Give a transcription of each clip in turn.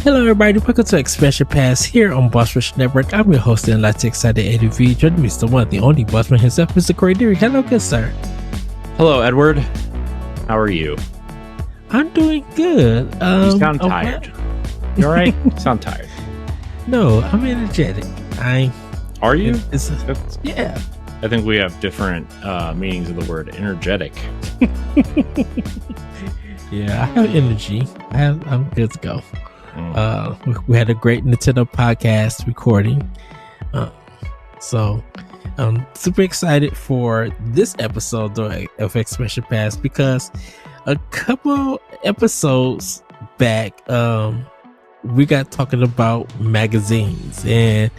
Hello everybody, welcome to Expansion Pass here on Boss Rush Network. I'm your host and lots excited ADV. Joining me is the one, the only bossman himself, Mr. Corey Dirrig. Hello, good sir. Hello, Edward. How are you? I'm doing good. You sound tired. You all right? You sound tired. No, I'm energetic. Are you? Yeah. I think we have different meanings of the word energetic. Yeah, I have energy. I'm good to go. We had a great Nintendo podcast recording. So I'm super excited for this episode of Expansion Pass because a couple episodes back, we got talking about magazines and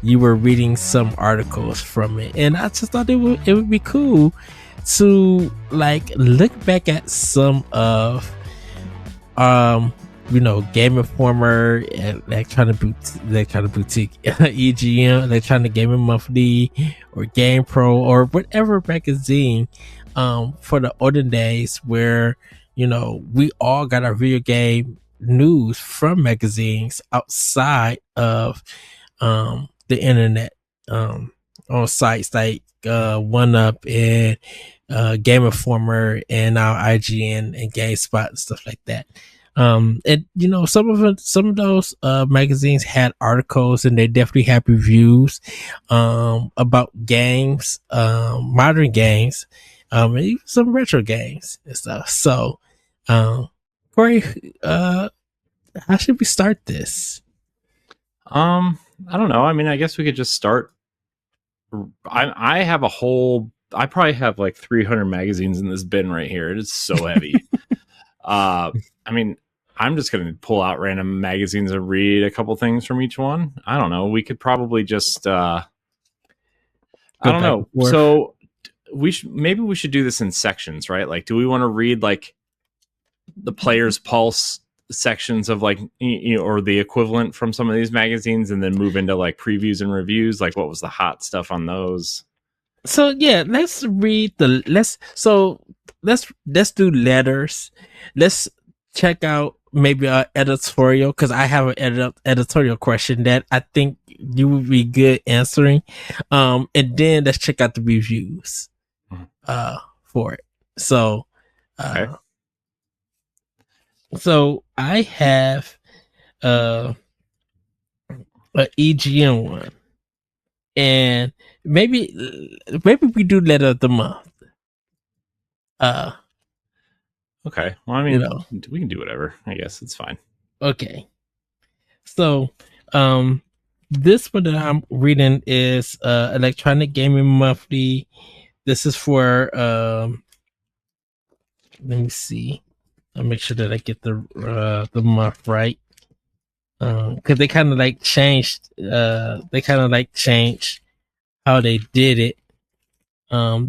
you were reading some articles from it, and I just thought it would be cool to like look back at some of Game Informer, Electronic Boutique, EGM, Electronic Gaming Monthly, or Game Pro, or whatever magazine for the olden days where we all got our video game news from magazines outside of the internet, on sites like 1UP and Game Informer and now IGN and GameSpot and stuff like that. And some of those magazines had articles and they definitely had reviews about games, modern games, and even some retro games and stuff. So Corey, how should we start this? I don't know. I mean, I guess we could just start. I probably have like 300 magazines in this bin right here. It is so heavy. I mean, I'm just going to pull out random magazines and read a couple things from each one. I don't know. We could probably just, I don't know. So we should do this in sections, right? Like, do we want to read like the Player's Pulse sections of like, or the equivalent from some of these magazines, and then move into like previews and reviews? Like, what was the hot stuff on those? So yeah, let's read let's do letters. Let's check out maybe an editorial, because I have an editorial question that I think you would be good answering. And then let's check out the reviews for it. So Okay. So I have an EGM one, and maybe we do letter of the month. Okay. Well, I mean, we can do whatever. I guess it's fine. Okay. So, this one that I'm reading is Electronic Gaming Monthly. This is for let me see. I'll make sure that I get the month right. Because they kind of like changed. They kind of like changed how they did it.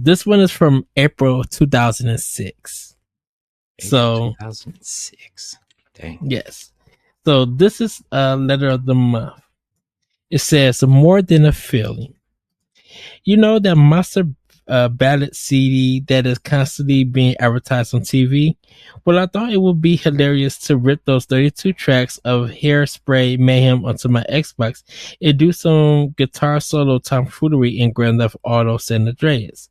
This one is from April 2006. So 2006. Dang. Yes. So this is a letter of the month. It says, "More than a feeling." You know that Monster Ballad CD that is constantly being advertised on TV? Well, I thought it would be hilarious to rip those 32 tracks of Hairspray Mayhem onto my Xbox and do some guitar solo tomfoolery in Grand Theft Auto San Andreas.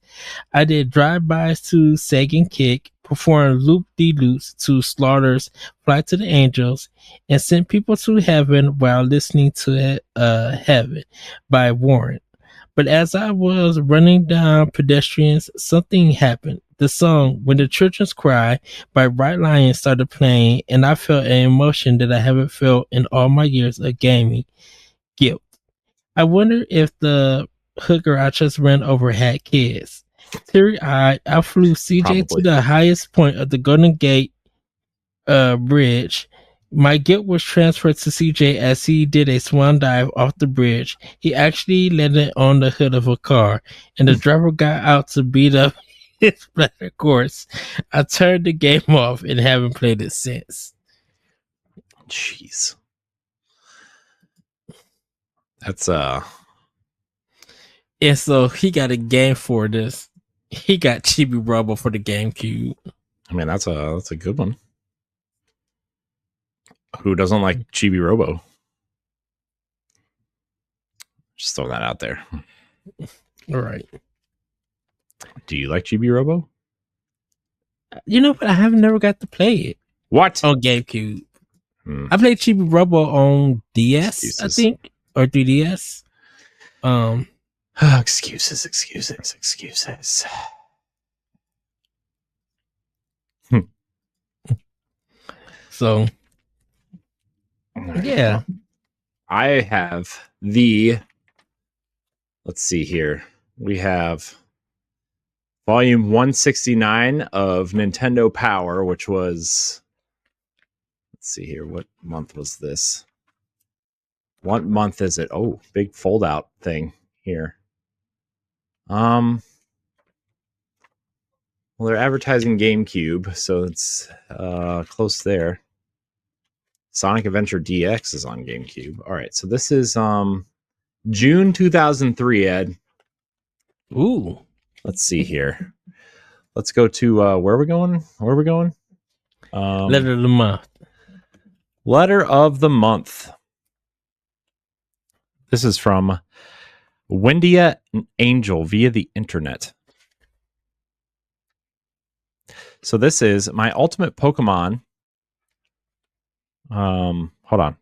I did drive-bys to Seg and Kick, performed loop-de-loops to Slaughter's Fly to the Angels, and sent people to heaven while listening to Heaven by Warren. But as I was running down pedestrians, something happened. The song "When the Children's Cry" by Bright Lion started playing, and I felt an emotion that I haven't felt in all my years of gaming: guilt. I wonder if the hooker I just ran over had kids. Teary-eyed, I flew CJ to the highest point of the Golden Gate Bridge. My guilt was transferred to CJ as he did a swan dive off the bridge. He actually landed on the hood of a car, and the driver got out to beat up his splatter course. I turned the game off and haven't played it since. Jeez. That's And so he got a game for this. He got Chibi Robo for the GameCube. I mean, that's a good one. Who doesn't like Chibi Robo? Just throw that out there. All right. Do you like Chibi Robo? You know, but I have never got to play it. What? On GameCube. I played Chibi Robo on DS, Excuses. I think, or 3DS. Excuses. So, yeah. I have the. Let's see here. We have volume 169 of Nintendo Power, which was. Let's see here. What month was this? What month is it? Oh, big fold out thing here. Well, they're advertising GameCube, so it's close there. Sonic Adventure DX is on GameCube. All right, so this is June 2003, Ed. Ooh. Let's see here. Let's go to where are we going? Letter of the month. Letter of the month. This is from Wendia Angel via the internet. So this is my ultimate Pokemon. Hold on.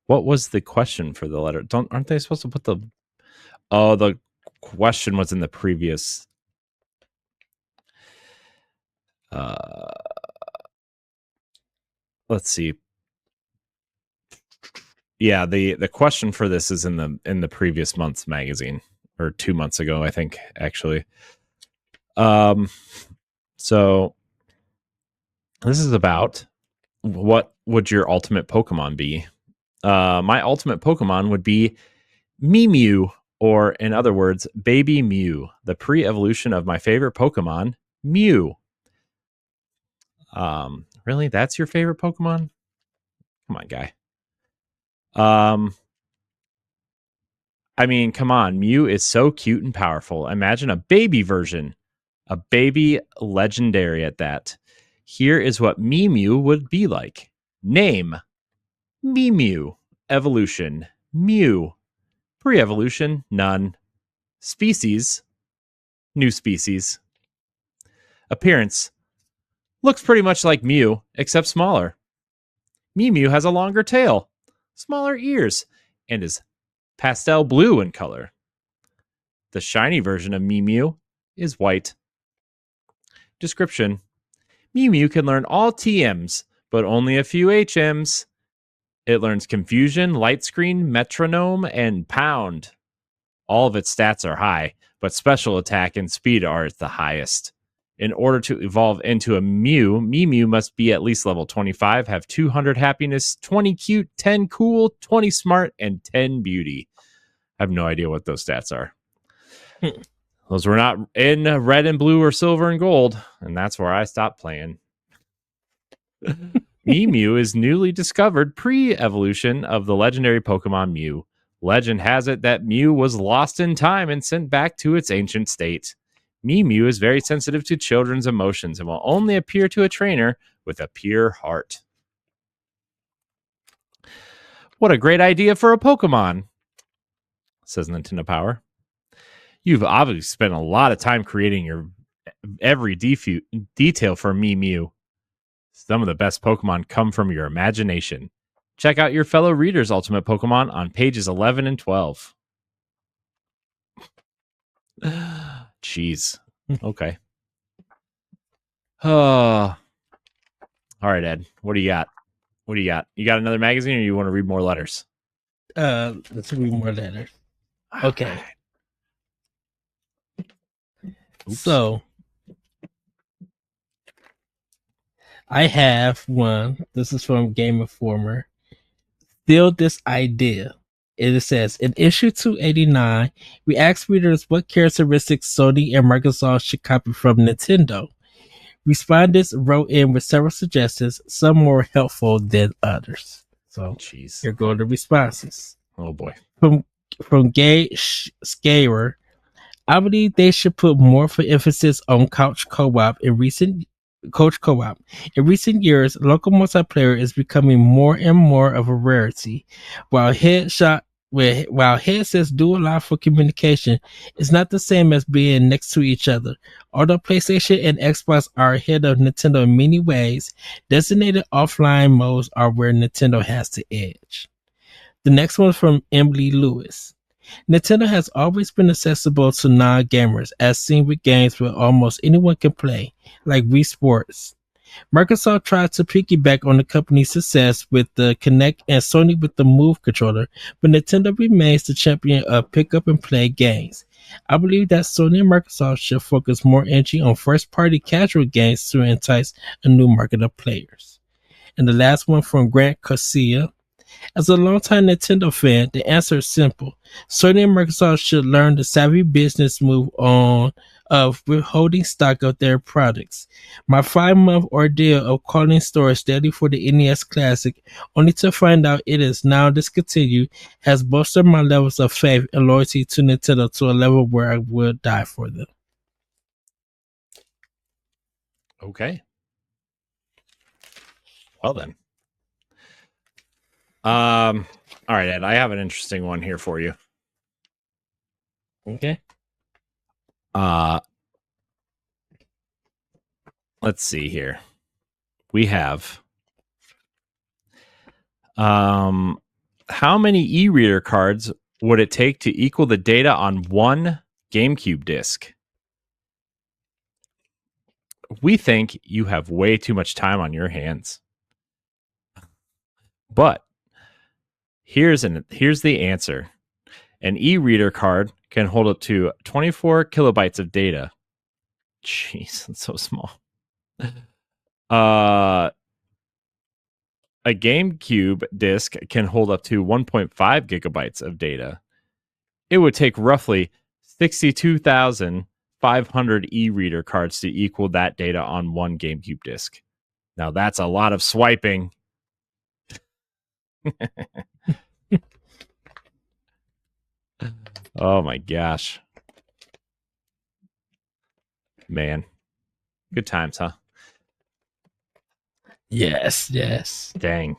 What was the question for the letter? Aren't they supposed to put the? Oh, the question was in the previous. Let's see. Yeah, the question for this is in the previous month's magazine, or 2 months ago, I think, actually. So this is about what would your ultimate Pokemon be? My ultimate Pokemon would be Mew, or in other words, Baby Mew, the pre-evolution of my favorite Pokemon, Mew. Really? That's your favorite Pokemon? Come on, guy. I mean, come on. Mew is so cute and powerful. Imagine a baby version, a baby legendary at that. Here is what Mew would be like. Name: Mew. Evolution: Mew. Pre-evolution: none. Species: new species. Appearance: looks pretty much like Mew, except smaller. Mew has a longer tail, smaller ears, and is pastel blue in color. The shiny version of Mew is white. Description: Mew can learn all TMs, but only a few HMs. It learns Confusion, Light Screen, Metronome, and Pound. All of its stats are high, but Special Attack and Speed are at the highest. In order to evolve into a Mew must be at least level 25, have 200 happiness, 20 cute, 10 cool, 20 smart, and 10 beauty. I have no idea what those stats are. Those were not in red and blue or silver and gold, and that's where I stopped playing. Mew is newly discovered pre-evolution of the legendary Pokemon Mew. Legend has it that Mew was lost in time and sent back to its ancient state. Mew is very sensitive to children's emotions and will only appear to a trainer with a pure heart. What a great idea for a Pokemon, says Nintendo Power. You've obviously spent a lot of time creating your every detail for Mew. Some of the best Pokemon come from your imagination. Check out your fellow readers' ultimate Pokemon on pages 11 and 12. Jeez. Okay. All right, Ed. What do you got? You got another magazine, or you want to read more letters? Let's read more letters. Okay. Oops. So I have one. This is from Game Informer. Steal this idea. It says, in issue 289, we asked readers what characteristics Sony and Microsoft should copy from Nintendo. Respondents wrote in with several suggestions, some more helpful than others. So, here go the responses. Oh boy. From Gay Scarer, I believe they should put more emphasis on couch co-op. In recent Coach Co-op. In recent years, local multiplayer is becoming more and more of a rarity. While while headsets do allow for communication, it's not the same as being next to each other. Although PlayStation and Xbox are ahead of Nintendo in many ways, designated offline modes are where Nintendo has the edge. The next one is from Emily Lewis. Nintendo has always been accessible to non-gamers, as seen with games where almost anyone can play, like Wii Sports. Microsoft tried to piggyback on the company's success with the Kinect and Sony with the Move controller, but Nintendo remains the champion of pick-up-and-play games. I believe that Sony and Microsoft should focus more energy on first-party casual games to entice a new market of players. And the last one from Grant Garcia. As a longtime Nintendo fan, the answer is simple. Sony and Microsoft should learn the savvy business move on of withholding stock of their products. My 5-month ordeal of calling stores daily for the NES Classic, only to find out it is now discontinued, has bolstered my levels of faith and loyalty to Nintendo to a level where I would die for them. Okay. Well then. All right, Ed, I have an interesting one here for you. Okay. Let's see here. We have how many e-reader cards would it take to equal the data on one GameCube disc? We think you have way too much time on your hands. But here's the answer. An e-reader card can hold up to 24 kilobytes of data. Jeez, that's so small. A GameCube disc can hold up to 1.5 gigabytes of data. It would take roughly 62,500 e-reader cards to equal that data on one GameCube disc. Now that's a lot of swiping. Oh my gosh. Man. Good times, huh? Yes. Dang.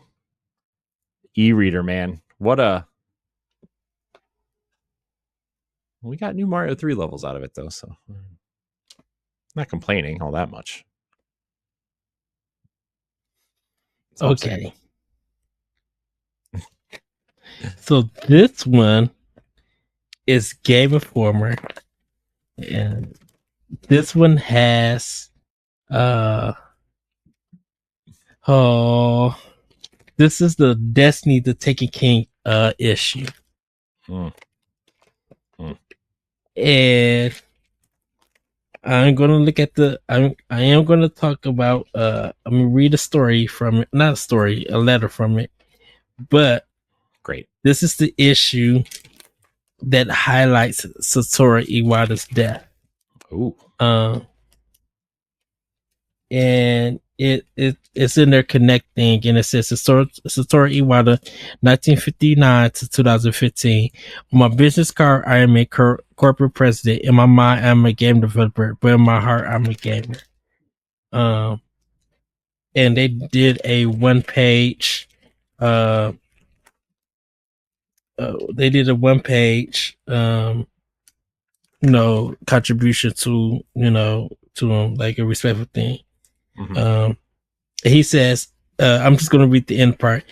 E-reader, man. We got new Mario 3 levels out of it, though, so not complaining all that much. Okay. So this one is Game Informer, and this one has this is the Destiny the Taken King issue. And I'm gonna look at I am gonna talk about I'm gonna read a story from it, not a story, a letter from it. But great. This is the issue that highlights Satoru Iwata's death. Ooh. And it's in their Connect thing, and it says Satoru Iwata, 1959 to 2015. On my business card, I am a corporate president. In my mind, I'm a game developer, but in my heart, I'm a gamer. And they did a one-page. They did a one-page, contribution to him, like a respectful thing. Mm-hmm. He says, I'm just going to read the end part.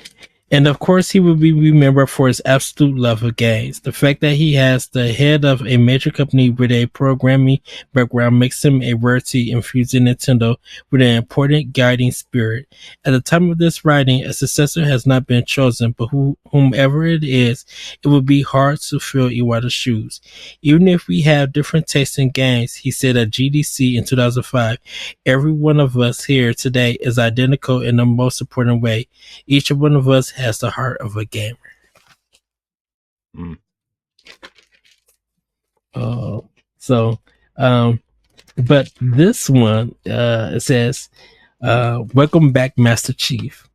And of course, he will be remembered for his absolute love of games. The fact that he has the head of a major company with a programming background makes him a rarity, infusing Nintendo with an important guiding spirit. At the time of this writing, a successor has not been chosen, but whomever it is, it would be hard to fill Iwata's shoes. Even if we have different tastes in games, he said at GDC in 2005, every one of us here today is identical in the most important way. Each one of us has the heart of a gamer. But this one, it says, welcome back, Master Chief.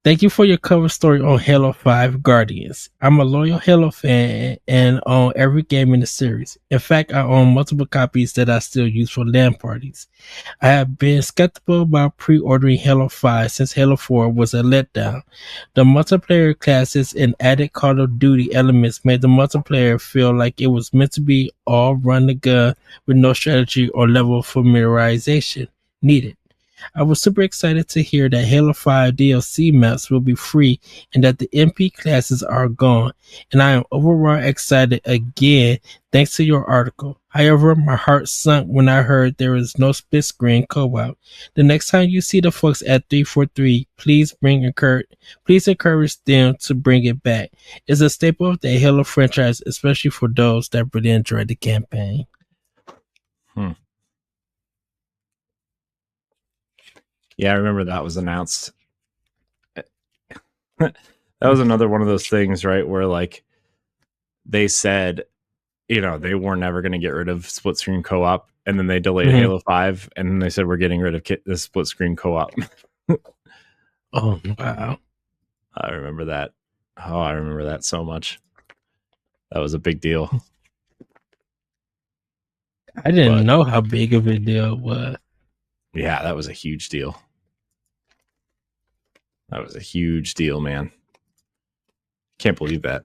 Thank you for your cover story on Halo 5 Guardians. I'm a loyal Halo fan and own every game in the series. In fact, I own multiple copies that I still use for LAN parties. I have been skeptical about pre-ordering Halo 5 since Halo 4 was a letdown. The multiplayer classes and added Call of Duty elements made the multiplayer feel like it was meant to be all run the gun with no strategy or level of familiarization needed. I was super excited to hear that Halo 5 DLC maps will be free and that the MP classes are gone, and I am overall excited again thanks to your article. However, my heart sunk when I heard there is no split screen co-op. The next time you see the folks at 343, please encourage them to bring it back. It's a staple of the Halo franchise, especially for those that really enjoyed the campaign. Yeah, I remember that was announced. That was another one of those things, right? Where like they said, you know, they were never going to get rid of split screen co-op, and then they delayed Halo 5, and then they said we're getting rid of the split screen co-op. Oh wow! I remember that. Oh, I remember that so much. That was a big deal. I didn't know how big of a deal it was. Yeah, that was a huge deal. That was a huge deal, man. Can't believe that.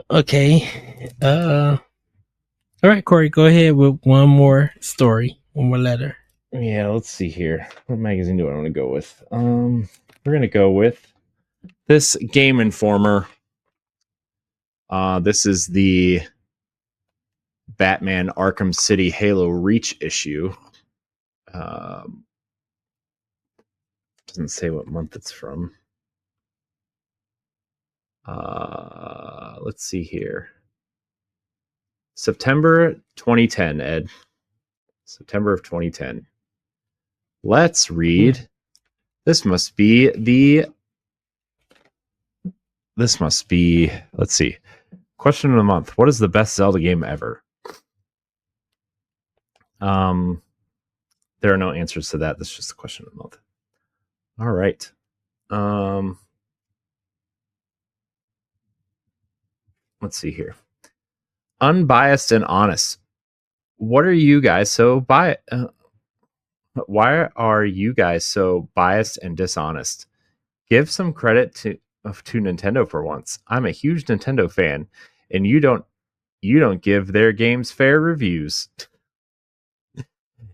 Okay. All right, Corey, go ahead with one more story, one more letter. Yeah, let's see here. What magazine do I want to go with? We're going to go with this Game Informer. This is the Batman Arkham City Halo Reach issue. Doesn't say what month it's from. Let's see here. September 2010, Ed. September of 2010. Let's read. This must be, let's see. Question of the month. What is the best Zelda game ever? There are no answers to that. That's just the question of the month. All right. Let's see here. Unbiased and honest. What are you guys so why are you guys so biased and dishonest? Give some credit to Nintendo for once. I'm a huge Nintendo fan, and you don't give their games fair reviews.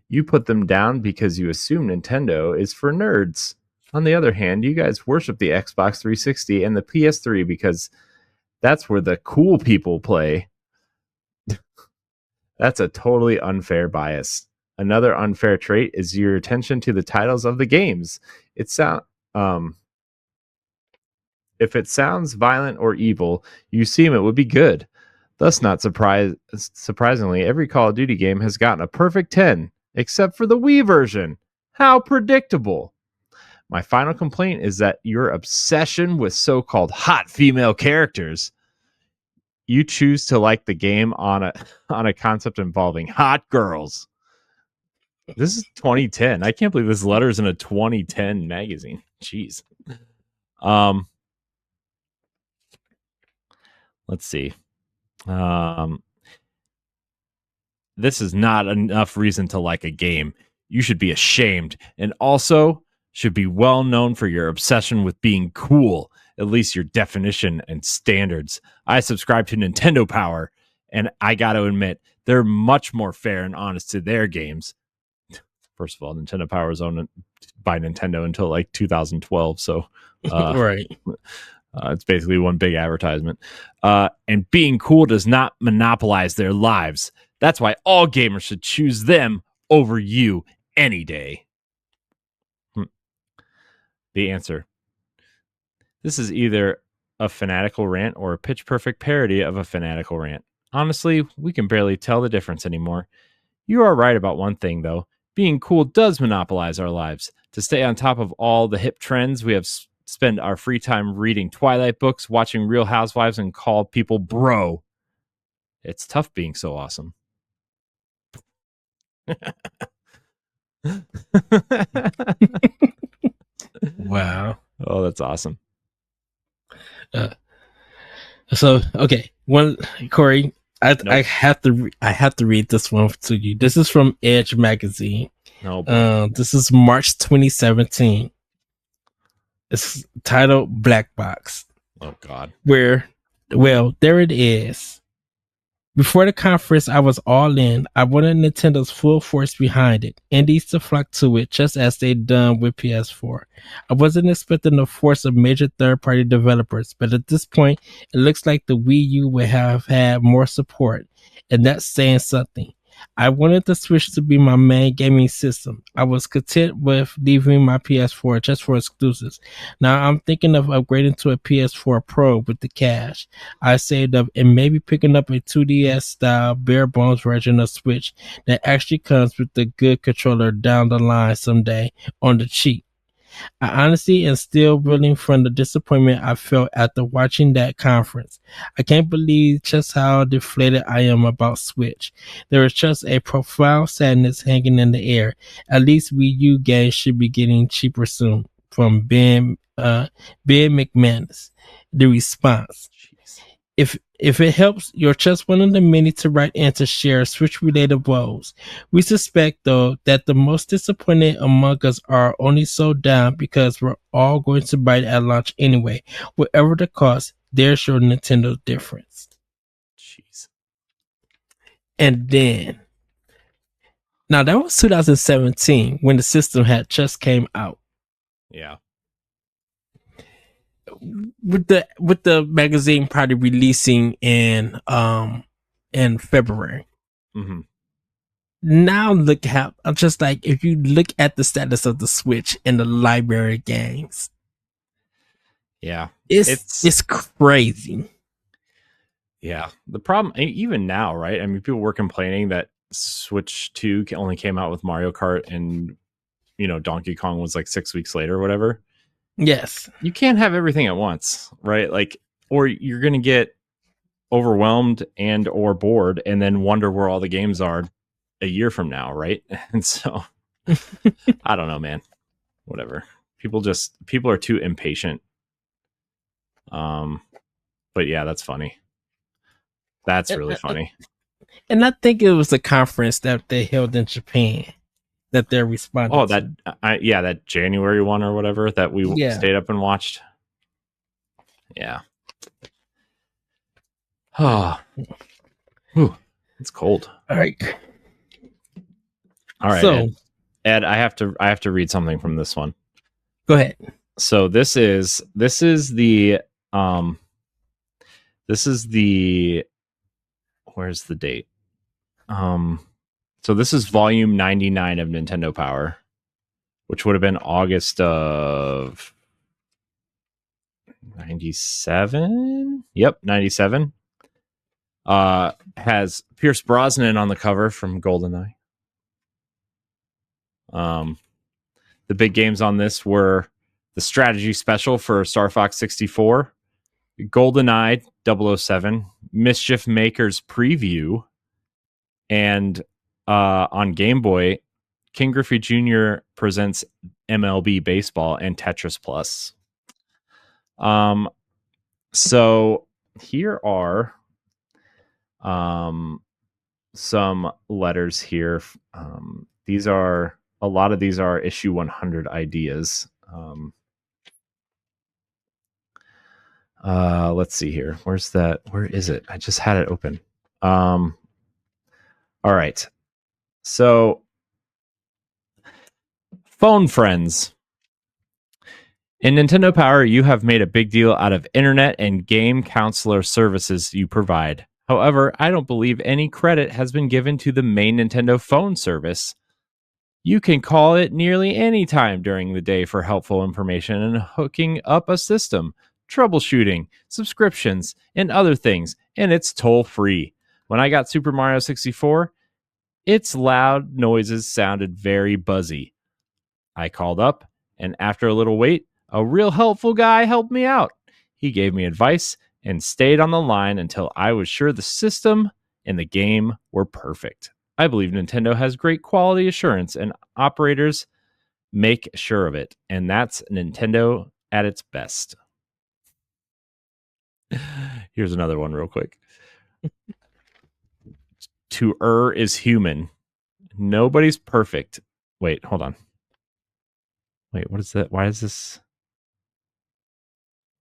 You put them down because you assume Nintendo is for nerds. On the other hand, you guys worship the Xbox 360 and the PS3 because that's where the cool people play. That's a totally unfair bias. Another unfair trait is your attention to the titles of the games. If it sounds violent or evil, you assume it would be good. Thus, not surprisingly, every Call of Duty game has gotten a perfect 10, except for the Wii version. How predictable. My final complaint is that your obsession with so-called hot female characters. You choose to like the game on a concept involving hot girls. This is 2010. I can't believe this letter's in a 2010 magazine. Jeez. Let's see. This is not enough reason to like a game. You should be ashamed, and also should be well known for your obsession with being cool. At least your definition and standards. I subscribe to Nintendo Power, and I got to admit, they're much more fair and honest to their games. First of all, Nintendo Power is owned by Nintendo until like 2012, so right. It's basically one big advertisement. And being cool does not monopolize their lives. That's why all gamers should choose them over you any day. The answer. This is either a fanatical rant or a pitch-perfect parody of a fanatical rant. Honestly, we can barely tell the difference anymore. You are right about one thing, though. Being cool does monopolize our lives. To stay on top of all the hip trends, we have spent our free time reading Twilight books, watching Real Housewives, and call people bro. It's tough being so awesome. Wow. Oh, that's awesome. Uh, so okay, one Corey, I Nope. I have to read this one to you. This is from Edge magazine. Oh boy. This is March 2017. It's titled Black Box. Oh God. Where, well, there it is. Before the conference, I was all in. I wanted Nintendo's full force behind it. Indies to flock to it, just as they'd done with PS4. I wasn't expecting the force of major third-party developers, but at this point, it looks like the Wii U would have had more support, and that's saying something. I wanted the Switch to be my main gaming system. I was content with leaving my PS4 just for exclusives. Now I'm thinking of upgrading to a PS4 Pro with the cash I saved up and maybe picking up a 2DS style bare bones version of Switch that actually comes with the good controller down the line someday on the cheap. I honestly am still reeling from the disappointment I felt after watching that conference. I can't believe just how deflated I am about Switch. There is just a profound sadness hanging in the air. At least Wii U games should be getting cheaper soon. From Ben McManus. The response. Jeez. If it helps, you're just one of the many to write in to share Switch-related woes. We suspect, though, that the most disappointed among us are only so down because we're all going to buy it at launch anyway. Whatever the cost, there's your Nintendo difference. Jeez. And then, now that was 2017 when the system had just came out. Yeah. With the magazine probably releasing in February. Mm-hmm. Now look how I'm just like if you look at the status of the Switch in the library games. Yeah. It's crazy. Yeah. The problem even now, right? I mean, people were complaining that Switch 2 only came out with Mario Kart and Donkey Kong was like 6 weeks later or whatever. Yes. You can't have everything at once, right? Like, or you're going to get overwhelmed and or bored and then wonder where all the games are a year from now, right? And so I don't know, man. Whatever. People are too impatient. But yeah, that's funny. That's really funny. And I think it was a conference that they held in Japan that they're responding. Oh, that January one or whatever that we stayed up and watched. Yeah. Oh, it's cold. All right. So, Ed, I have to read something from this one. Go ahead. So this is the where's the date? So this is volume 99 of Nintendo Power, which would have been August of 97. Yep, 97. Has Pierce Brosnan on the cover from GoldenEye. The big games on this were the strategy special for Star Fox 64, GoldenEye 007, Mischief Makers Preview, and on Game Boy, King Griffey Jr. presents MLB Baseball and Tetris Plus. So here are some letters here. A lot of these are issue 100 ideas. Let's see here. Where is it? I just had it open. All right. So, phone friends. In Nintendo Power, you have made a big deal out of internet and game counselor services you provide. However, I don't believe any credit has been given to the main Nintendo phone service. You can call it nearly any time during the day for helpful information and hooking up a system, troubleshooting, subscriptions, and other things, and it's toll-free. When I got Super Mario 64, its loud noises sounded very buzzy. I called up, and after a little wait, a real helpful guy helped me out. He gave me advice and stayed on the line until I was sure the system and the game were perfect. I believe Nintendo has great quality assurance and operators Make sure of it. And that's Nintendo at its best. Here's another one real quick. To err is human. Nobody's perfect. Wait, hold on. Wait, what is that? Why is this?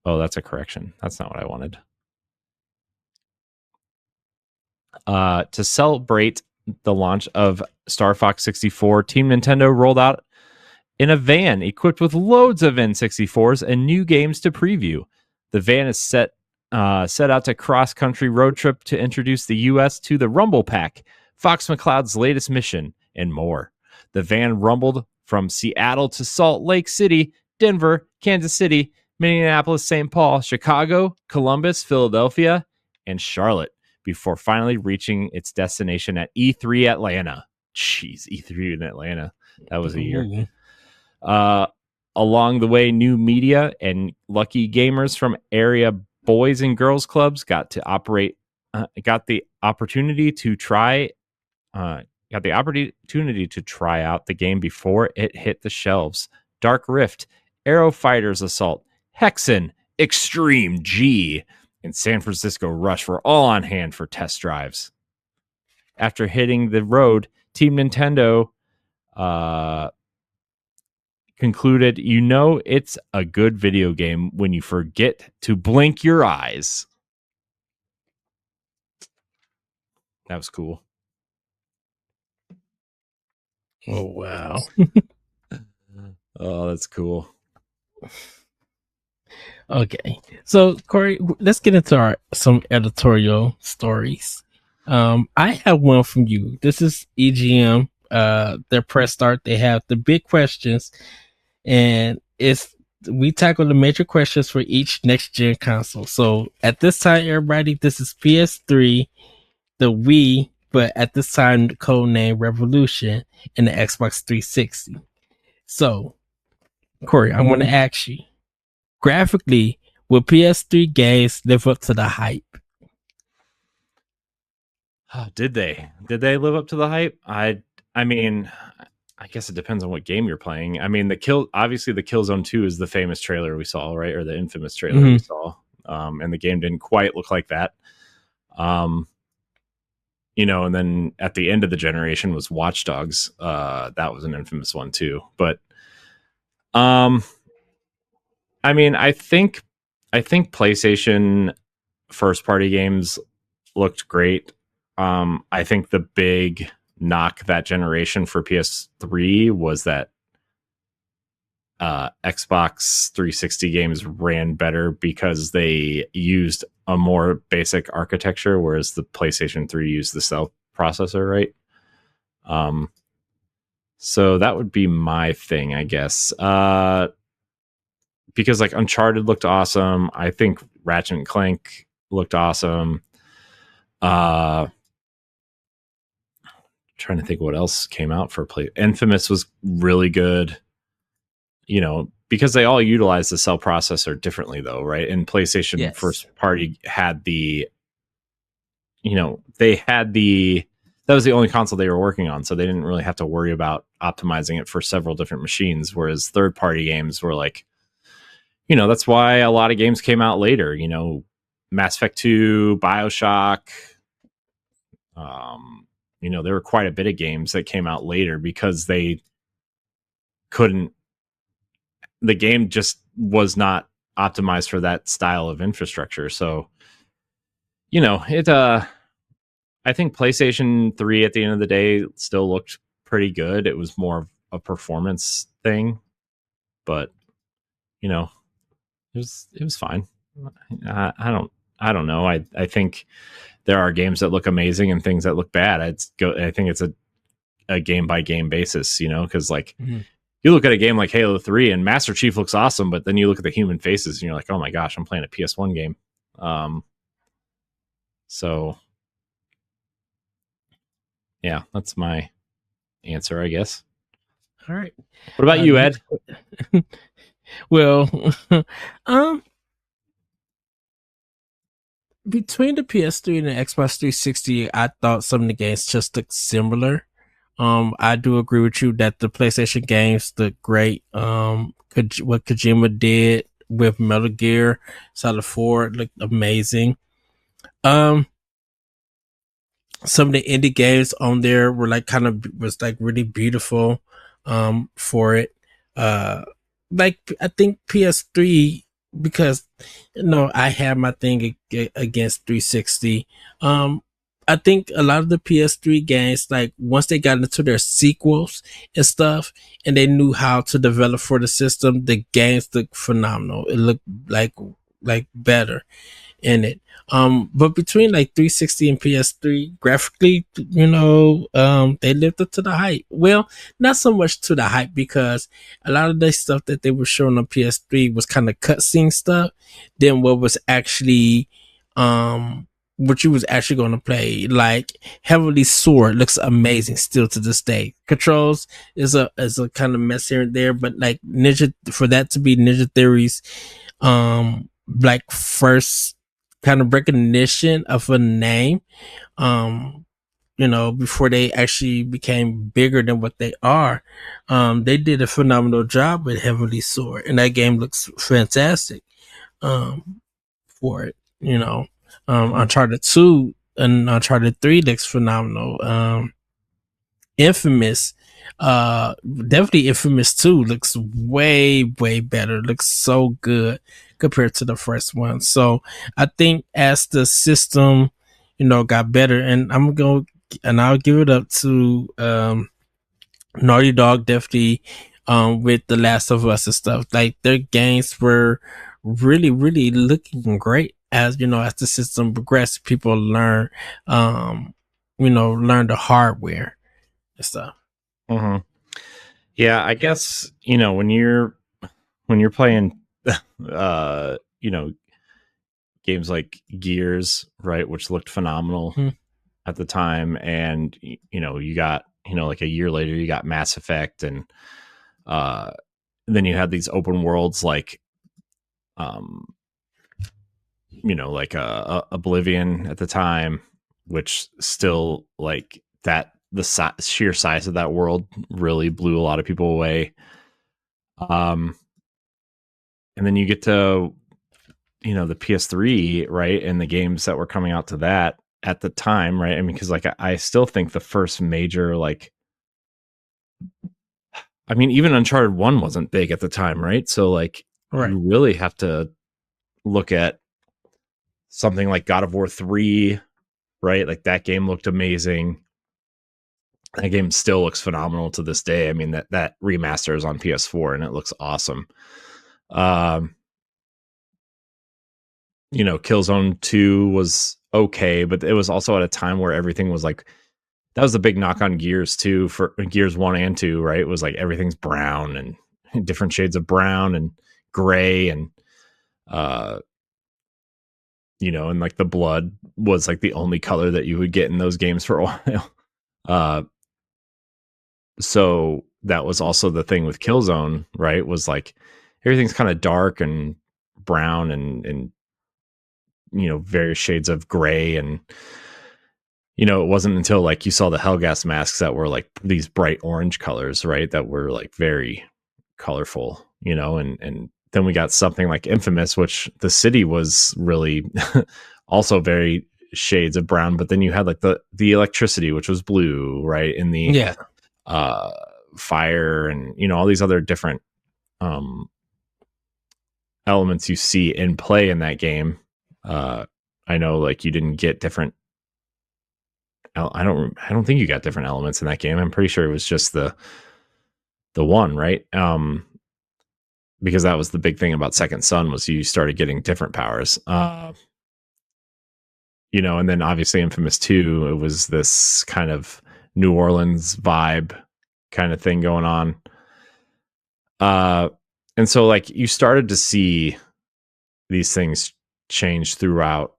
Oh, that's a correction. That's not what I wanted. To celebrate the launch of Star Fox 64, Team Nintendo rolled out in a van equipped with loads of N64s and new games to preview. The van is set out to cross-country road trip to introduce the U.S. to the Rumble Pack, Fox McCloud's latest mission, and more. The van rumbled from Seattle to Salt Lake City, Denver, Kansas City, Minneapolis, St. Paul, Chicago, Columbus, Philadelphia, and Charlotte before finally reaching its destination at E3 Atlanta. Jeez, E3 in Atlanta. That was a year. Along the way, new media and lucky gamers from area boys and girls clubs got the opportunity to try out the game before it hit the shelves. Dark Rift, Aero Fighters Assault, Hexen, Extreme G, and San Francisco Rush were all on hand for test drives. After hitting the road, Team Nintendo concluded, it's a good video game when you forget to blink your eyes. That was cool. Oh, wow. Oh, that's cool. Okay. So, Corey, let's get into some editorial stories. I have one from you. This is EGM, their press start. They have the big questions, and we tackle the major questions for each next gen console. So at this time, everybody, this is PS3, the Wii, but at this time, the code name Revolution, and the Xbox 360. So, Corey, I want to ask you, graphically, will PS3 games live up to the hype? Did they live up to the hype? I mean, I guess it depends on what game you're playing. I mean, obviously the Killzone 2 is the famous trailer we saw, right? Or the infamous trailer we saw. And the game didn't quite look like that. And then at the end of the generation was Watch Dogs. That was an infamous one too. But I mean, I think PlayStation first party games looked great. I think the big knock that generation for PS3 was that Xbox 360 games ran better because they used a more basic architecture, whereas the PlayStation 3 used the stealth processor, right? So that would be my thing, I guess. Because like Uncharted looked awesome. I think Ratchet and Clank looked awesome. Trying to think what else came out for play. Infamous was really good, because they all utilize the cell processor differently though, right? And PlayStation first party had that was the only console they were working on, so they didn't really have to worry about optimizing it for several different machines, whereas third party games were like, that's why a lot of games came out later, Mass Effect 2, BioShock, there were quite a bit of games that came out later because the game just was not optimized for that style of infrastructure. So, I think PlayStation 3 at the end of the day still looked pretty good. It was more of a performance thing, but it was fine. I don't know. I think there are games that look amazing and things that look bad. I think it's a game by game basis, because you look at a game like Halo 3 and Master Chief looks awesome, but then you look at the human faces and you're like, oh my gosh, I'm playing a PS1 game. So yeah, that's my answer, I guess. All right. What about you, Ed? Well, between the PS3 and the Xbox 360, I thought some of the games just looked similar. I do agree with you that the PlayStation games look great. What Kojima did with Metal Gear Solid 4 looked amazing. Um, some of the indie games on there were like kind of was like really beautiful for it. Uh like I think PS3, because I have my thing against 360. I think a lot of the PS3 games, like once they got into their sequels and stuff and they knew how to develop for the system, the games looked phenomenal. It looked like better in it. But between like 360 and PS3, graphically, they lived up to the hype. Well, not so much to the hype, because a lot of the stuff that they were showing on PS3 was kind of cutscene stuff than what was actually, what you was actually going to play. Like Heavenly Sword looks amazing still to this day. Controls is a kind of mess here and there, but like for that to be Ninja Theory's, like first kind of recognition of a name, um before they actually became bigger than what they are. They did a phenomenal job with Heavenly Sword, and that game looks fantastic for it. Uncharted 2 and Uncharted 3 looks phenomenal. Infamous, definitely Infamous 2 looks way better. Looks so good compared to the first one. So I think as the system, got better, and I'll give it up to Naughty Dog, definitely, with The Last of Us and stuff. Like their games were really looking great as the system progressed. People learn the hardware and stuff. Mm-hmm. Yeah, I guess when you're playing, you know, games like Gears, right, which looked phenomenal Hmm. at the time, and you got like a year later you got Mass Effect, and uh, then you had these open worlds like um, like Oblivion at the time, which still like that sheer size of that world really blew a lot of people away. Um, and then you get to the PS3, right, and the games that were coming out to that at the time, right? I mean, because like I still think the first major, like, I mean, even Uncharted 1 wasn't big at the time, right? So like Right. you really have to look at something like God of War 3, right? Like that game looked amazing. That game still looks phenomenal to this day. I mean, that remaster is on PS4 and it looks awesome. Um, Killzone 2 was okay, but it was also at a time where everything was like, that was the big knock on Gears too, for Gears 1 and 2, right? It was like everything's brown and different shades of brown and gray, and uh and like the blood was like the only color that you would get in those games for a while. Uh so that was also the thing with Killzone, right? Was like everything's kind of dark and brown and various shades of gray, and it wasn't until like you saw the Hellgas masks that were like these bright orange colors, right? That were like very colorful, and then we got something like Infamous, which the city was really also very shades of brown, but then you had like the electricity, which was blue, right? In the Yeah. uh fire, and all these other different um elements you see in play in that game. I know like you didn't get different. I don't think you got different elements in that game. I'm pretty sure it was just the one, right? Because that was the big thing about Second Son, was you started getting different powers. And then obviously Infamous 2, it was this kind of New Orleans vibe kind of thing going on. And so like you started to see these things change throughout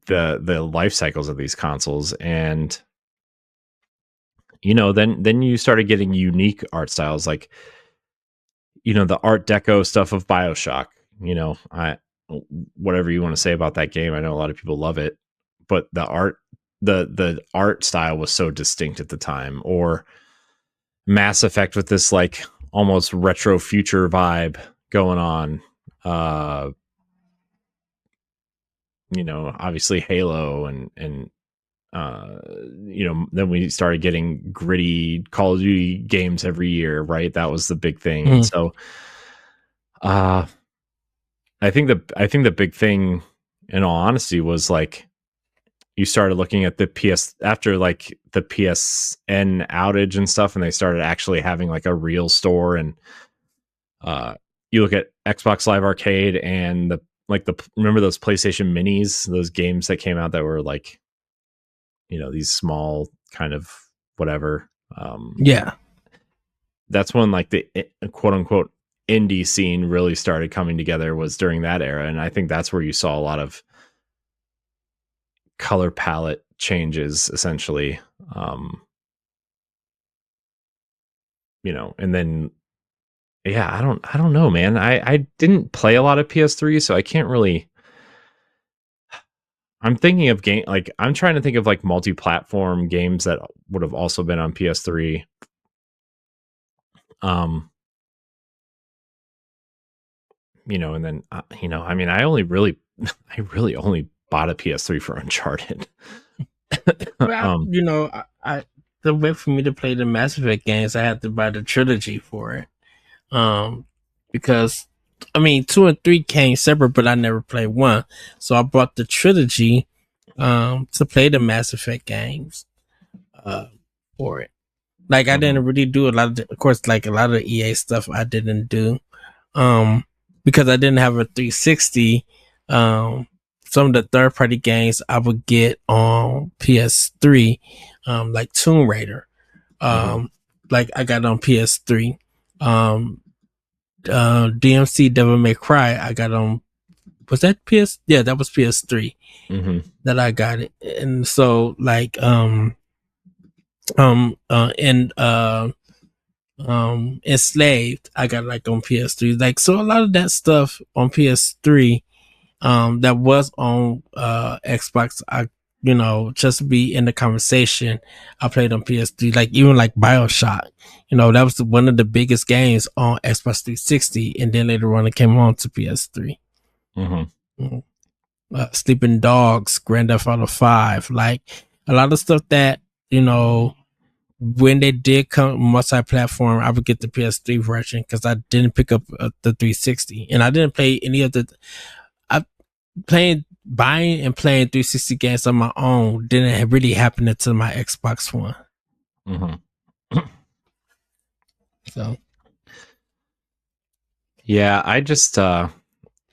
the life cycles of these consoles, and then you started getting unique art styles, like the art deco stuff of BioShock. I whatever you want to say about that game, I know a lot of people love it, but the art the art style was so distinct at the time, or Mass Effect with this like almost retro future vibe going on. Obviously Halo and then we started getting gritty Call of Duty games every year, right? That was the big thing. And so I think the big thing, in all honesty, was like you started looking at the PS after like the PSN outage and stuff, and they started actually having like a real store. And you look at Xbox Live Arcade and remember those PlayStation Minis, those games that came out that were like, these small kind of whatever. Yeah. That's when like the quote unquote indie scene really started coming together, was during that era. And I think that's where you saw a lot of color palette changes, essentially. And then, yeah, I don't know, man. I didn't play a lot of PS3, so I can't really. I'm thinking of I'm trying to think of like multi-platform games that would have also been on PS3. And then I mean, I really only bought a PS3 for Uncharted. Well, I the way for me to play the Mass Effect games, I had to buy the trilogy for it. Because I mean, 2 and 3 came separate, but I never played 1, so I bought the trilogy to play the Mass Effect games for it. Like I didn't really do a lot of course, like a lot of EA stuff I didn't do because I didn't have a 360. Some of the third party games I would get on PS3, like Tomb Raider. Like I got on PS3. DMC Devil May Cry I got on, was that PS? Yeah, that was PS3 that I got it. And so like Enslaved I got like on PS3. Like, so a lot of that stuff on PS3 that was on Xbox, I just to be in the conversation, I played on PS3. Like even like BioShock, that was one of the biggest games on Xbox 360, and then later on it came on to PS3. Sleeping Dogs, Grand Theft Auto 5, like a lot of stuff that when they did come multi-platform, I would get the PS3 version because I didn't pick up the 360, and I didn't play any of the. I buying and playing 360 games on my own didn't really happen until my Xbox One. So, yeah, I just I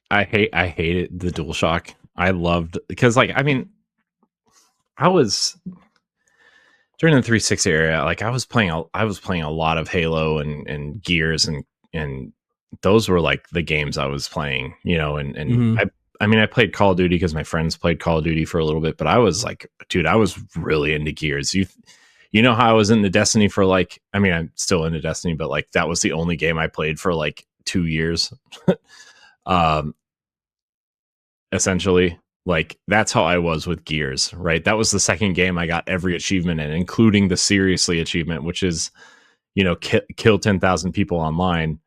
hated the DualShock. I loved, because like, I mean, I was during the 360 era, like I was playing a lot of Halo and Gears, and those were like the games I was playing, and I mean, I played Call of Duty because my friends played Call of Duty for a little bit, but I was like, dude, I was really into Gears. You know how I was into Destiny for like, I mean, I'm still into Destiny, but like that was the only game I played for like 2 years. Essentially, like that's how I was with Gears, right? That was the second game I got every achievement in, including the seriously achievement, which is, kill 10,000 people online,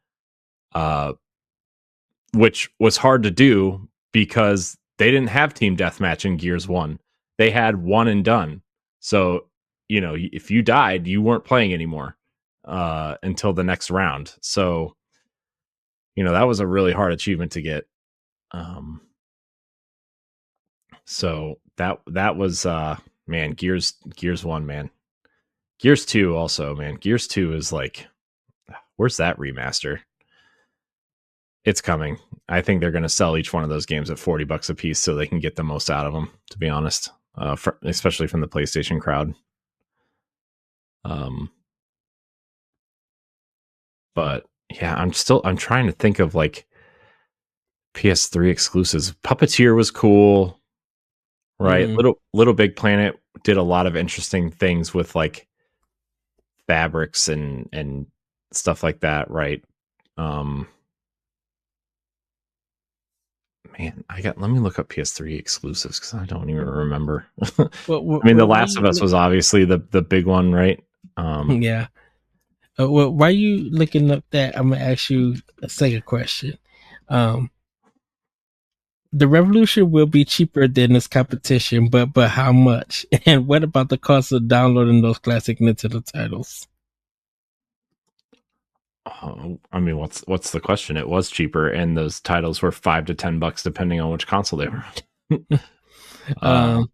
which was hard to do because they didn't have team deathmatch in Gears 1. They had one and done. So, if you died, you weren't playing anymore until the next round. So, that was a really hard achievement to get. So that was man, Gears 1, man. Gears 2 also, man. Gears 2 is like, where's that remaster? It's coming. I think they're going to sell each one of those games at $40 a piece so they can get the most out of them, to be honest. Especially from the PlayStation crowd. But yeah, I'm trying to think of like PS3 exclusives. Puppeteer was cool, right? Little Big Planet did a lot of interesting things with like fabrics and stuff like that, right? Man, let me look up PS3 exclusives because I don't even remember. Well, I mean, The Last of Us was obviously the big one, right? Yeah. Well, while you looking up that, I'm gonna ask you a second question. Um, the Revolution will be cheaper than its competition, but how much? And what about the cost of downloading those classic Nintendo titles? I mean, what's the question? It was cheaper, and those titles were $5 to $10 depending on which console they were on. Um,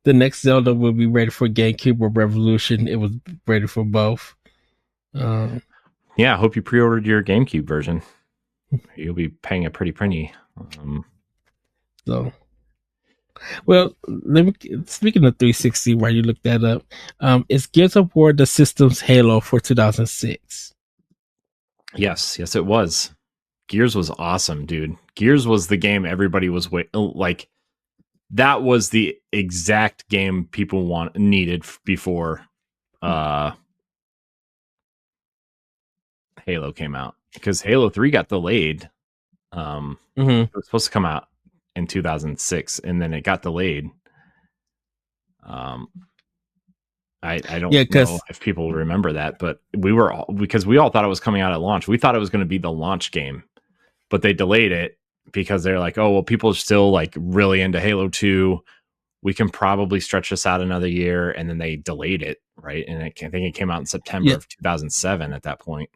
the next Zelda will be ready for GameCube or Revolution. It was ready for both. Yeah, I hope you pre-ordered your GameCube version. You'll be paying a pretty penny. So, well, let me. Speaking of 360, while you look that up, is Gears of War the system's Halo for 2006? Yes, it was. Gears was awesome, dude. Gears was the game everybody was like. That was the exact game people needed before Halo came out, because Halo 3 got delayed. It was supposed to come out in 2006, and then it got delayed. I don't know if people remember that, but because we all thought it was coming out at launch. We thought it was going to be the launch game, but they delayed it because they're like, oh, well, people are still like really into Halo 2. We can probably stretch this out another year. And then they delayed it. Right. And I think it came out in September of 2007 at that point.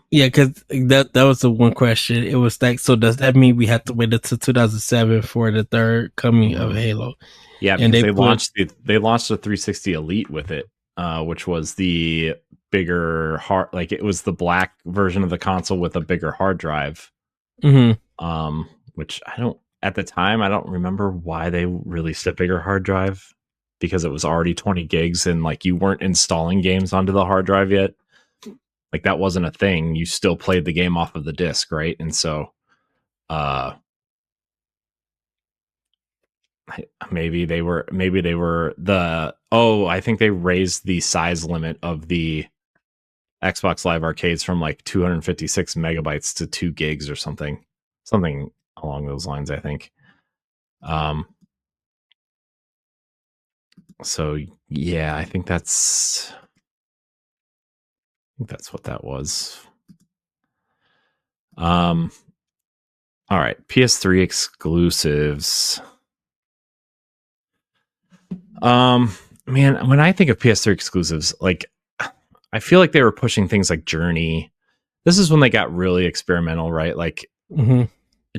Because that was the one question. It was like, so does that mean we have to wait until 2007 for the third coming of Halo? Yeah, because they launched the 360 Elite with it, which was the bigger like it was the black version of the console with a bigger hard drive. Which at the time I don't remember why they released a bigger hard drive, because it was already 20 gigs and like you weren't installing games onto the hard drive yet. Like that wasn't a thing. You still played the game off of the disc, right? And so maybe they were I think they raised the size limit of the Xbox Live Arcades from like 256 megabytes to 2 gigs or something along those lines, I think. So yeah, I think that's what that was. All right, PS3 exclusives. Man, when I think of PS3 exclusives, like I feel like they were pushing things like Journey. This is when they got really experimental, right? Like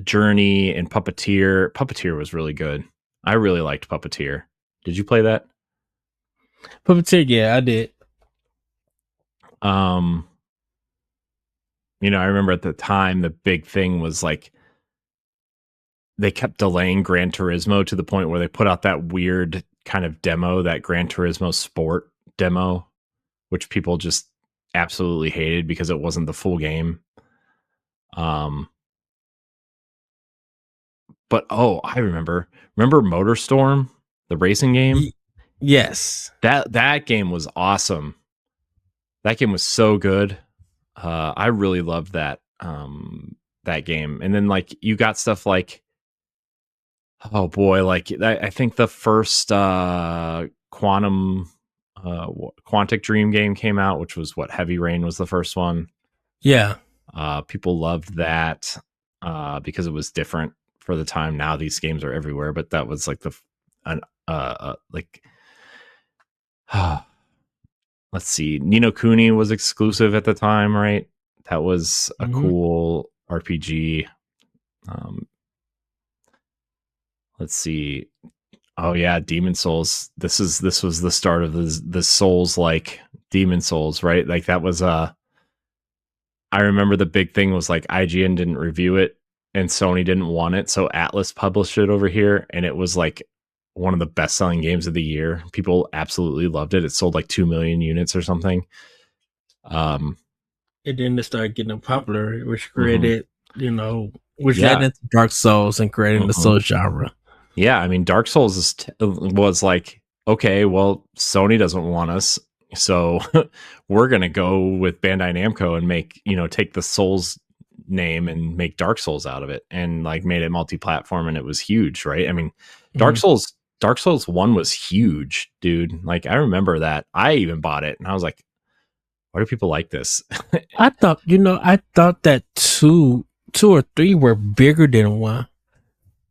Journey and Puppeteer. Puppeteer was really good. I really liked Puppeteer. Did you play that? Puppeteer, yeah, I did. I remember at the time the big thing was like they kept delaying Gran Turismo to the point where they put out that weird kind of demo, that Gran Turismo Sport demo, which people just absolutely hated because it wasn't the full game. But I remember MotorStorm, the racing game? Yes. That game was awesome. That game was so good. I really loved that game. And then like you got stuff like, oh boy, like I think the first Quantic Dream game came out, which was Heavy Rain was the first one. Yeah. People loved that because it was different for the time. Now these games are everywhere, but that was like let's see, Ni no Kuni was exclusive at the time, right? That was a cool RPG. Let's see. Oh yeah, Demon Souls. This was the start of the Souls like Demon Souls, right? Like that was I remember the big thing was like IGN didn't review it and Sony didn't want it, so Atlas published it over here, and it was like one of the best-selling games of the year. People absolutely loved it. It sold like 2 million units or something. And then it started getting popular, which created, which led into Dark Souls and creating the Souls genre. Yeah, I mean, Dark Souls was like, okay, well, Sony doesn't want us, so we're gonna go with Bandai Namco and make, take the Souls name and make Dark Souls out of it, and like made it multi-platform, and it was huge, right? I mean, Dark Mhm. Souls Dark Souls 1 was huge, dude. Like I remember that. I even bought it and I was like, why do people like this? I thought that two or three were bigger than one.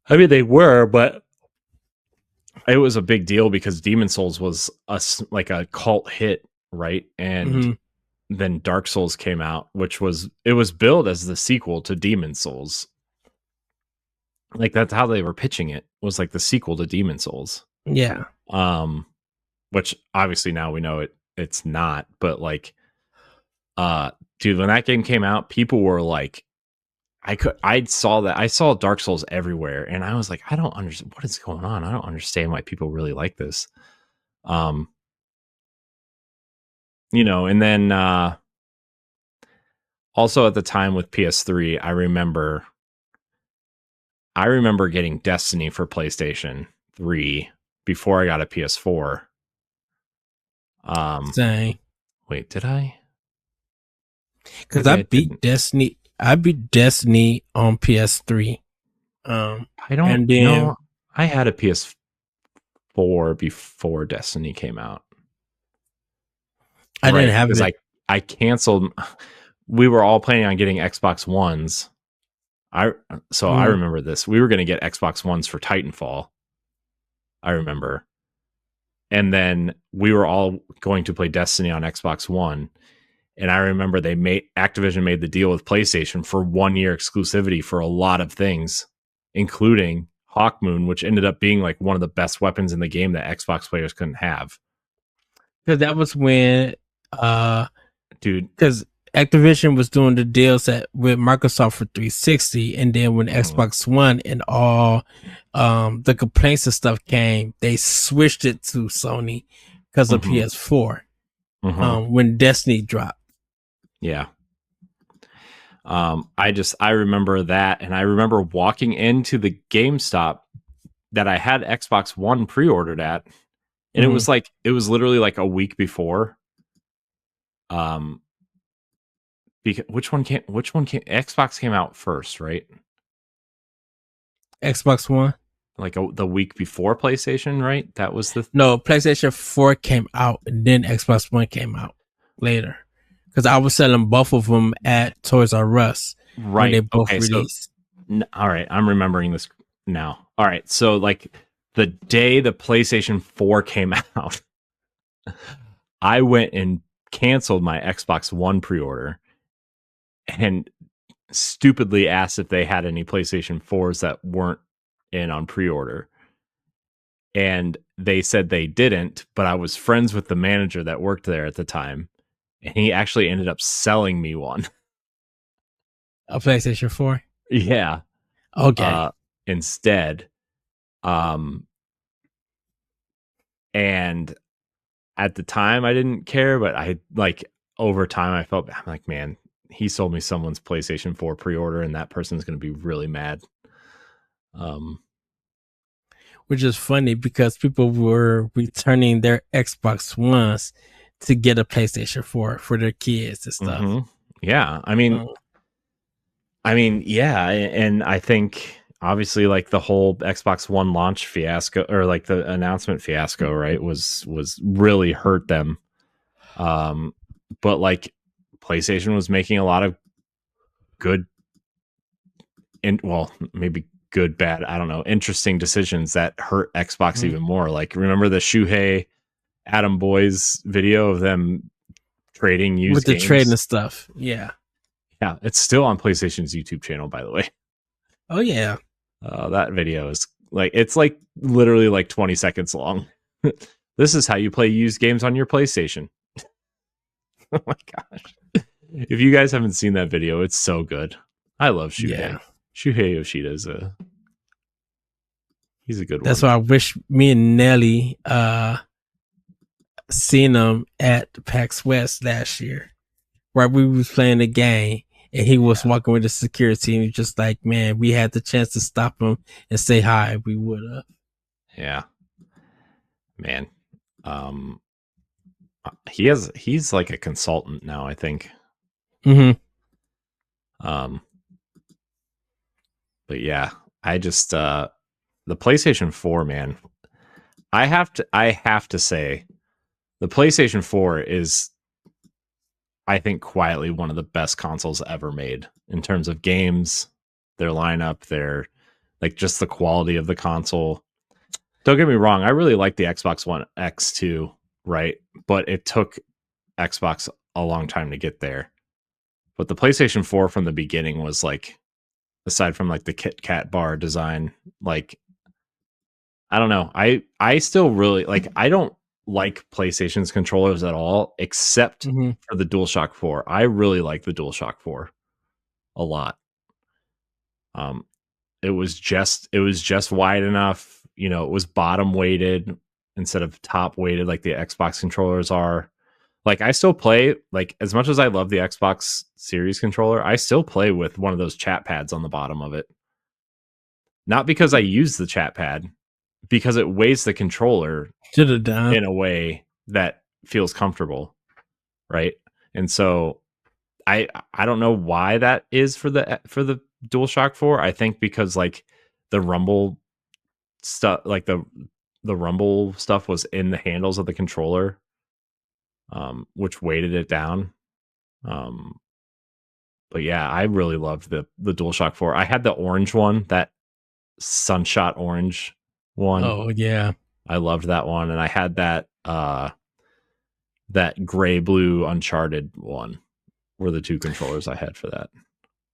I mean, they were, but it was a big deal because Demon Souls was like a cult hit, right? And Hmm. then Dark Souls came out, which was it was billed as the sequel to Demon Souls. Like that's how they were pitching it, was like the sequel to Demon Souls. Yeah. Um which obviously now we know it's not, but like uh dude, when that game came out, people were like I saw Dark Souls everywhere and I was like, I don't understand what is going on. I don't understand why people really like this. Um and then also at the time with PS3, I remember getting Destiny for PlayStation 3 before I got a PS4. Um Same. wait, did I? Because Maybe I didn't. I beat Destiny on PS3. I don't And then know. I had a PS4 before Destiny came out. I didn't Right, have because it. I canceled. We were all planning on getting Xbox Ones. I Mm. remember this. We were going to get Xbox Ones for Titanfall. I remember. And then we were all going to play Destiny on Xbox One. And I remember Activision made the deal with PlayStation for 1 year exclusivity for a lot of things, including Hawkmoon, which ended up being like one of the best weapons in the game that Xbox players couldn't have. Because that was when Dude. because Activision was doing the deals with Microsoft for 360, and then when Mhm. Xbox One and all the complaints and stuff came, they switched it to Sony because of Mhm. PS4. Mhm. When Destiny dropped. Yeah. I remember that, and I remember walking into the GameStop that I had Xbox One pre-ordered at, and Mm-hmm. it was literally like a week before. Um, because which one came Xbox came out first, right? Xbox One. Like the week before PlayStation, right? That was the No, PlayStation 4 came out, and then Xbox One came out later. Because I was selling both of them at Toys R Us when they right. both Okay, so released. all right, I'm remembering this now. All right, so like the day the PlayStation 4 came out, I went and canceled my Xbox One pre-order and stupidly asked if they had any PlayStation 4s that weren't in on pre-order. And they said they didn't, but I was friends with the manager that worked there at the time, and he actually ended up selling me one. A PlayStation 4. Yeah. Okay. Uh instead. Um and at the time I didn't care, but I like over time I'm like, man, he sold me someone's PlayStation 4 pre-order and that person's going to be really mad. Um Which is funny because people were returning their Xbox Ones to get a PlayStation 4 for their kids and stuff. mhm. Yeah, Um, yeah, and I think obviously like the whole Xbox One launch fiasco or like the announcement fiasco, right, was really hurt them. Um but like PlayStation was making a lot of good and well, maybe good, bad, I don't know, interesting decisions that hurt Xbox mhm. even more. Like remember the Shuhei Adam Boys video of them trading With used the trading games? and stuff. Yeah. Yeah, it's still on PlayStation's YouTube channel, by the way. Oh, yeah. That video is like it's like literally like 20 seconds long. This is how you play used games on your PlayStation. Oh my gosh. If you guys haven't seen that video, it's so good. I love Yeah. Shuhei. Shuhei Yoshida he's a good That's one. why I wish me and Nelly seen him at PAX West last year. Where we was playing the game and he was Yeah. walking with the security and he was just like, man, we had the chance to stop him and say hi. We would have. Yeah. Man. Um he's like a consultant now, I think. Mm-hmm. Um But yeah, I just the PlayStation 4, man. I have to say the PlayStation 4 is, I think, quietly one of the best consoles ever made in terms of games, their lineup, their like just the quality of the console. Don't get me wrong, I really like the Xbox One X too, right? But it took Xbox a long time to get there. But the PlayStation 4 from the beginning was like, aside from like the Kit Kat bar design, like I don't know. I still really like, I don't like PlayStation's controllers at all, except Mm-hmm. for the DualShock 4. I really like the DualShock 4 a lot. Um it was just wide enough, you know, it was bottom weighted instead of top weighted like the Xbox controllers are. Like I still play, like as much as I love the Xbox Series controller, I still play with one of those chat pads on the bottom of it. Not because I use the chat pad, because it weighs the controller Should have done. in a way that feels comfortable, right? And so I don't know why that is for the DualShock 4. I think because like the rumble stuff, like the rumble stuff was in the handles of the controller, which weighted it down. Um, but yeah, I really loved the DualShock 4. I had the orange one, that sunshot orange one. Oh yeah. I loved that one, and I had that gray blue Uncharted one were the two controllers I had for that.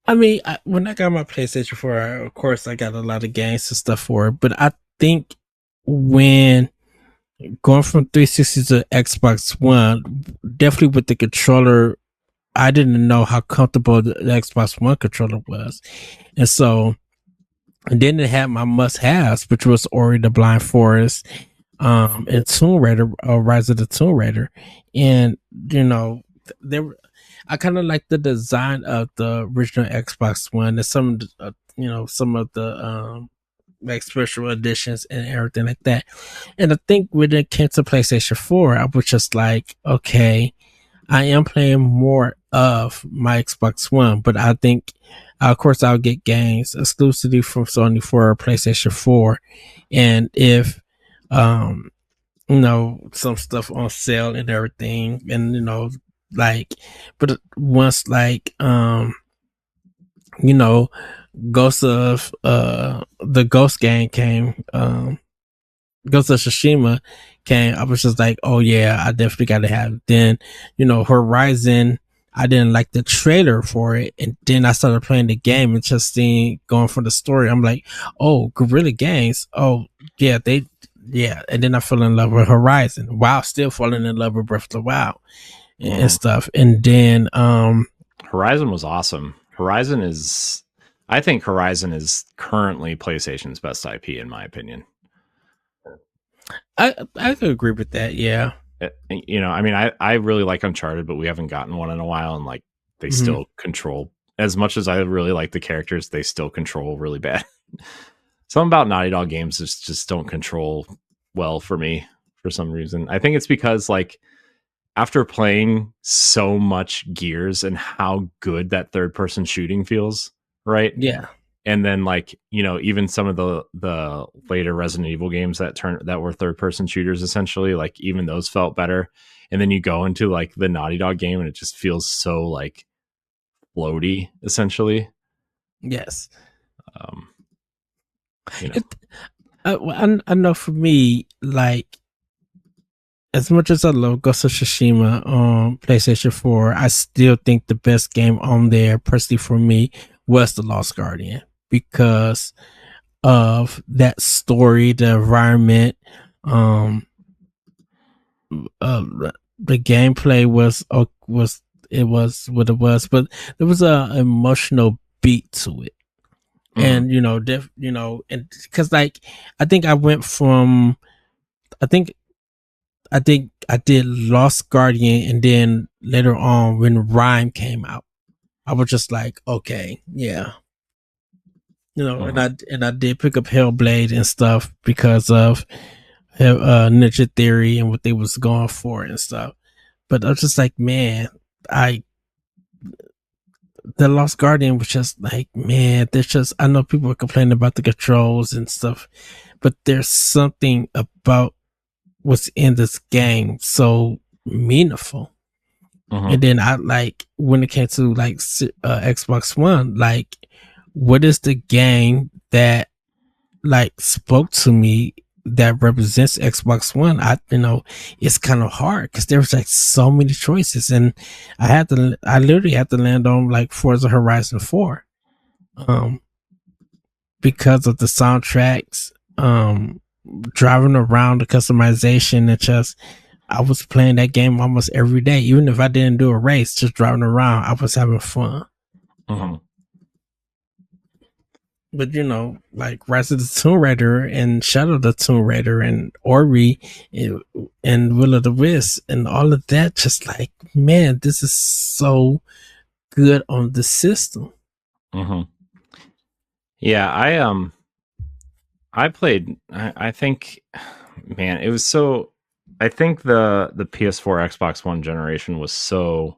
I mean, when I got my PlayStation 4, of course, I got a lot of games and stuff for it. But I think when going from 360 to Xbox One, definitely with the controller, I didn't know how comfortable the Xbox One controller was. And so, and then it had my must-haves, which was Ori the Blind Forest, and Tomb Raider, Rise of the Tomb Raider. And, you know, there I kind of like the design of the original Xbox One and some, some of the like special editions and everything like that. And I think when it came to PlayStation 4, I was just like, okay, I am playing more of my Xbox One, but I think, of course, I'll get games exclusively from Sony for PlayStation 4. And if, um, some stuff on sale and everything, and, like, but once, like, you know, Ghost of, the Ghost game came, Ghost of Tsushima came, I was just like, oh yeah, I definitely got to have it. Then, Horizon, I didn't like the trailer for it, and then I started playing the game and just seeing going for the story. I'm like, oh, Guerrilla Games, oh yeah, and then I fell in love with Horizon. Wow, still falling in love with Breath of the Wild and stuff. And then Horizon was awesome. I think Horizon is currently PlayStation's best IP, in my opinion. I could agree with that. Yeah. I mean, I really like Uncharted, but we haven't gotten one in a while, and like they still control, as much as I really like the characters, they still control really bad. Something about Naughty Dog games just don't control well for me for some reason. I think it's because like after playing so much Gears and how good that third person shooting feels, right? Yeah. And then like, even some of the later Resident Evil games that were third person shooters, essentially, like even those felt better. And then you go into like the Naughty Dog game and it just feels so like floaty, essentially. Yes. You know. I know for me, like, as much as I love Ghost of Tsushima on PlayStation 4, I still think the best game on there, personally for me, was The Lost Guardian, because of that story, the environment, the gameplay was what it was, but there was a emotional beat to it. And and because like I think I did Lost Guardian, and then later on when Rhyme came out, I was just like, okay, yeah, and I did pick up Hellblade and stuff because of Ninja Theory and what they was going for and stuff. But I was just like, man, the Lost Guardian was just like, man, there's just, I know people are complaining about the controls and stuff, but there's something about what's in this game so meaningful. And then I like when it came to like Xbox One, like what is the game that like spoke to me that represents Xbox One? It's kind of hard because there was like so many choices, and I literally had to land on like Forza Horizon 4, because of the soundtracks, driving around, the customization, and just I was playing that game almost every day, even if I didn't do a race. Just driving around, I was having fun. But like Rise of the Tomb Raider and Shadow of the Tomb Raider and Ori and Will of the Wisp and all of that, just like, man, this is so good on the system. Yeah, I played. I think, man, it was so. I think the PS4 Xbox One generation was so.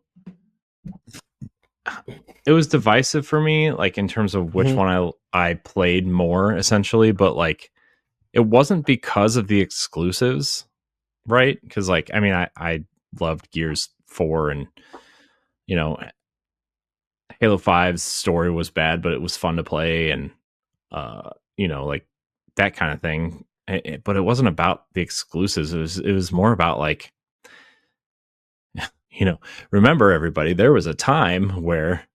It was divisive for me, like in terms of which one I played more, essentially. But like, it wasn't because of the exclusives, right? Because like, I mean, I loved Gears 4, and Halo 5's story was bad, but it was fun to play, and like that kind of thing. But it wasn't about the exclusives. It was more about like, remember everybody, there was a time where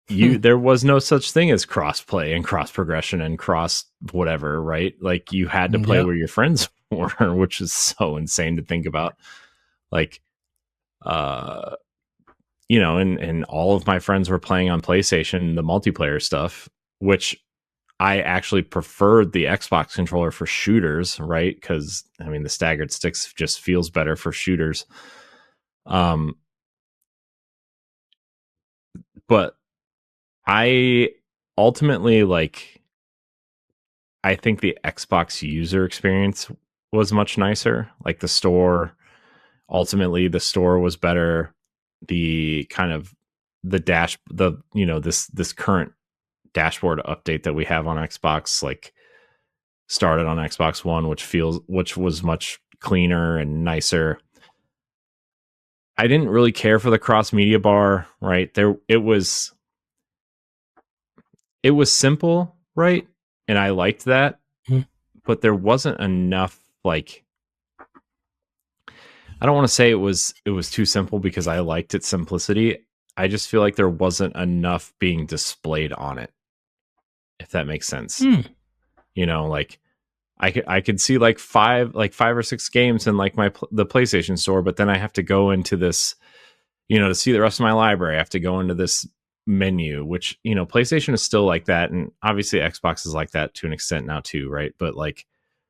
there was no such thing as cross play and cross progression and cross whatever, right? Like you had to play where your friends were, which is so insane to think about. Like, and all of my friends were playing on PlayStation, the multiplayer stuff, which I actually preferred the Xbox controller for shooters, right? Because I mean, the staggered sticks just feels better for shooters. But I ultimately I think the Xbox user experience was much nicer. Like the store was better. The kind of this current dashboard update that we have on Xbox, like started on Xbox One, which was much cleaner and nicer. I didn't really care for the cross media bar, right? It was simple, right? And I liked that, but there wasn't enough, like, I don't want to say it was too simple because I liked its simplicity. I just feel like there wasn't enough being displayed on it, if that makes sense. Like I could see like five or six games in like the PlayStation store, but then I have to go into this, to see the rest of my library. I have to go into this menu, which PlayStation is still like that, and obviously Xbox is like that to an extent now too, right? But like,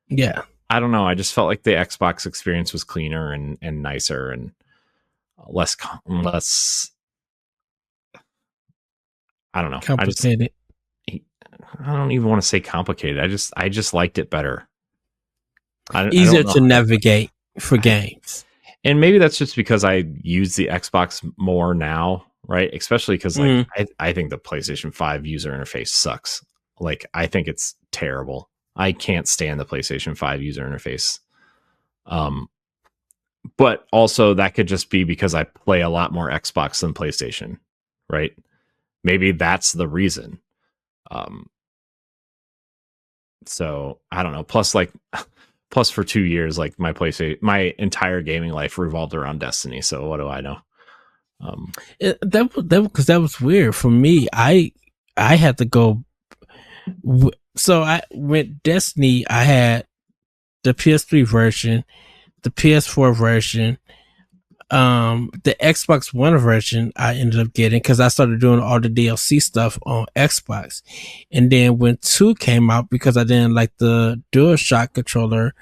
yeah, I don't know. I just felt like the Xbox experience was cleaner and nicer and less. I don't know. complicated. I don't even want to say complicated. I just liked it better. Easier to navigate for games. And maybe that's just because I use the Xbox more now, right? Especially because like I think the PlayStation 5 user interface sucks. Like I think it's terrible. I can't stand the PlayStation 5 user interface. But also that could just be because I play a lot more Xbox than PlayStation, right? Maybe that's the reason. So I don't know. Plus for 2 years, like my entire gaming life revolved around Destiny. So what do I know? That was weird for me. I had to go. So I went Destiny. I had the PS3 version, the PS4 version, the Xbox One version. I ended up getting because I started doing all the DLC stuff on Xbox, and then when 2 came out, because I didn't like the DualShock controller,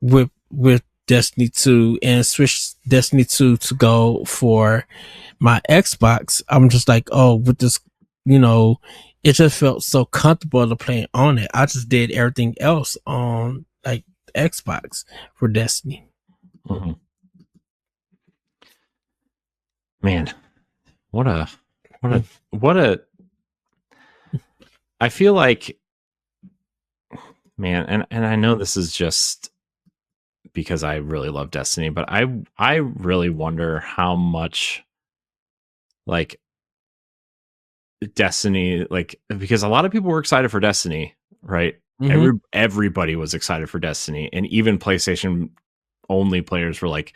with Destiny 2, and switched Destiny 2 to go for my Xbox. I'm just like, oh, with this, it just felt so comfortable to play on it. I just did everything else on like Xbox for Destiny. Man, what a what a I feel like, man, and I know this is just because I really love Destiny, but I really wonder how much like Destiny, like, because a lot of people were excited for Destiny, right? Everybody was excited for Destiny, and even PlayStation only players were like,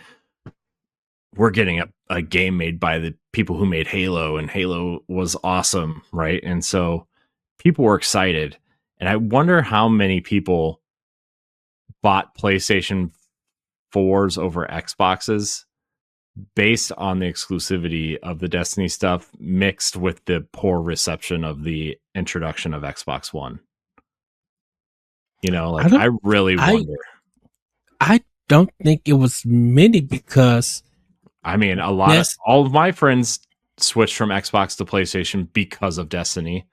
we're getting a game made by the people who made Halo, and Halo was awesome, right? And so people were excited, and I wonder how many people bought PlayStation 4s over Xboxes based on the exclusivity of the Destiny stuff mixed with the poor reception of the introduction of Xbox One. You know, like, I really wonder. I don't think it was many, because I mean, all of my friends switched from Xbox to PlayStation because of Destiny.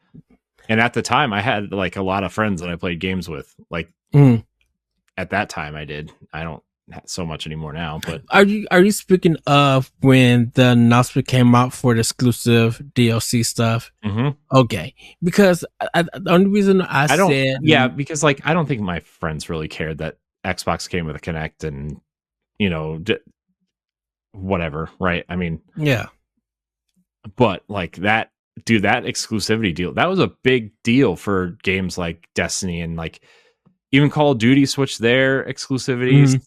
And at the time I had like a lot of friends that I played games with. Like at that time I did. I don't so much anymore now, but are you speaking of when the announcement came out for the exclusive DLC stuff? Okay, because the only reason I said, because like I don't think my friends really cared that Xbox came with a Kinect and, you know, whatever, right? I mean, yeah, but like that exclusivity deal, that was a big deal for games like Destiny, and like even Call of Duty switched their exclusivities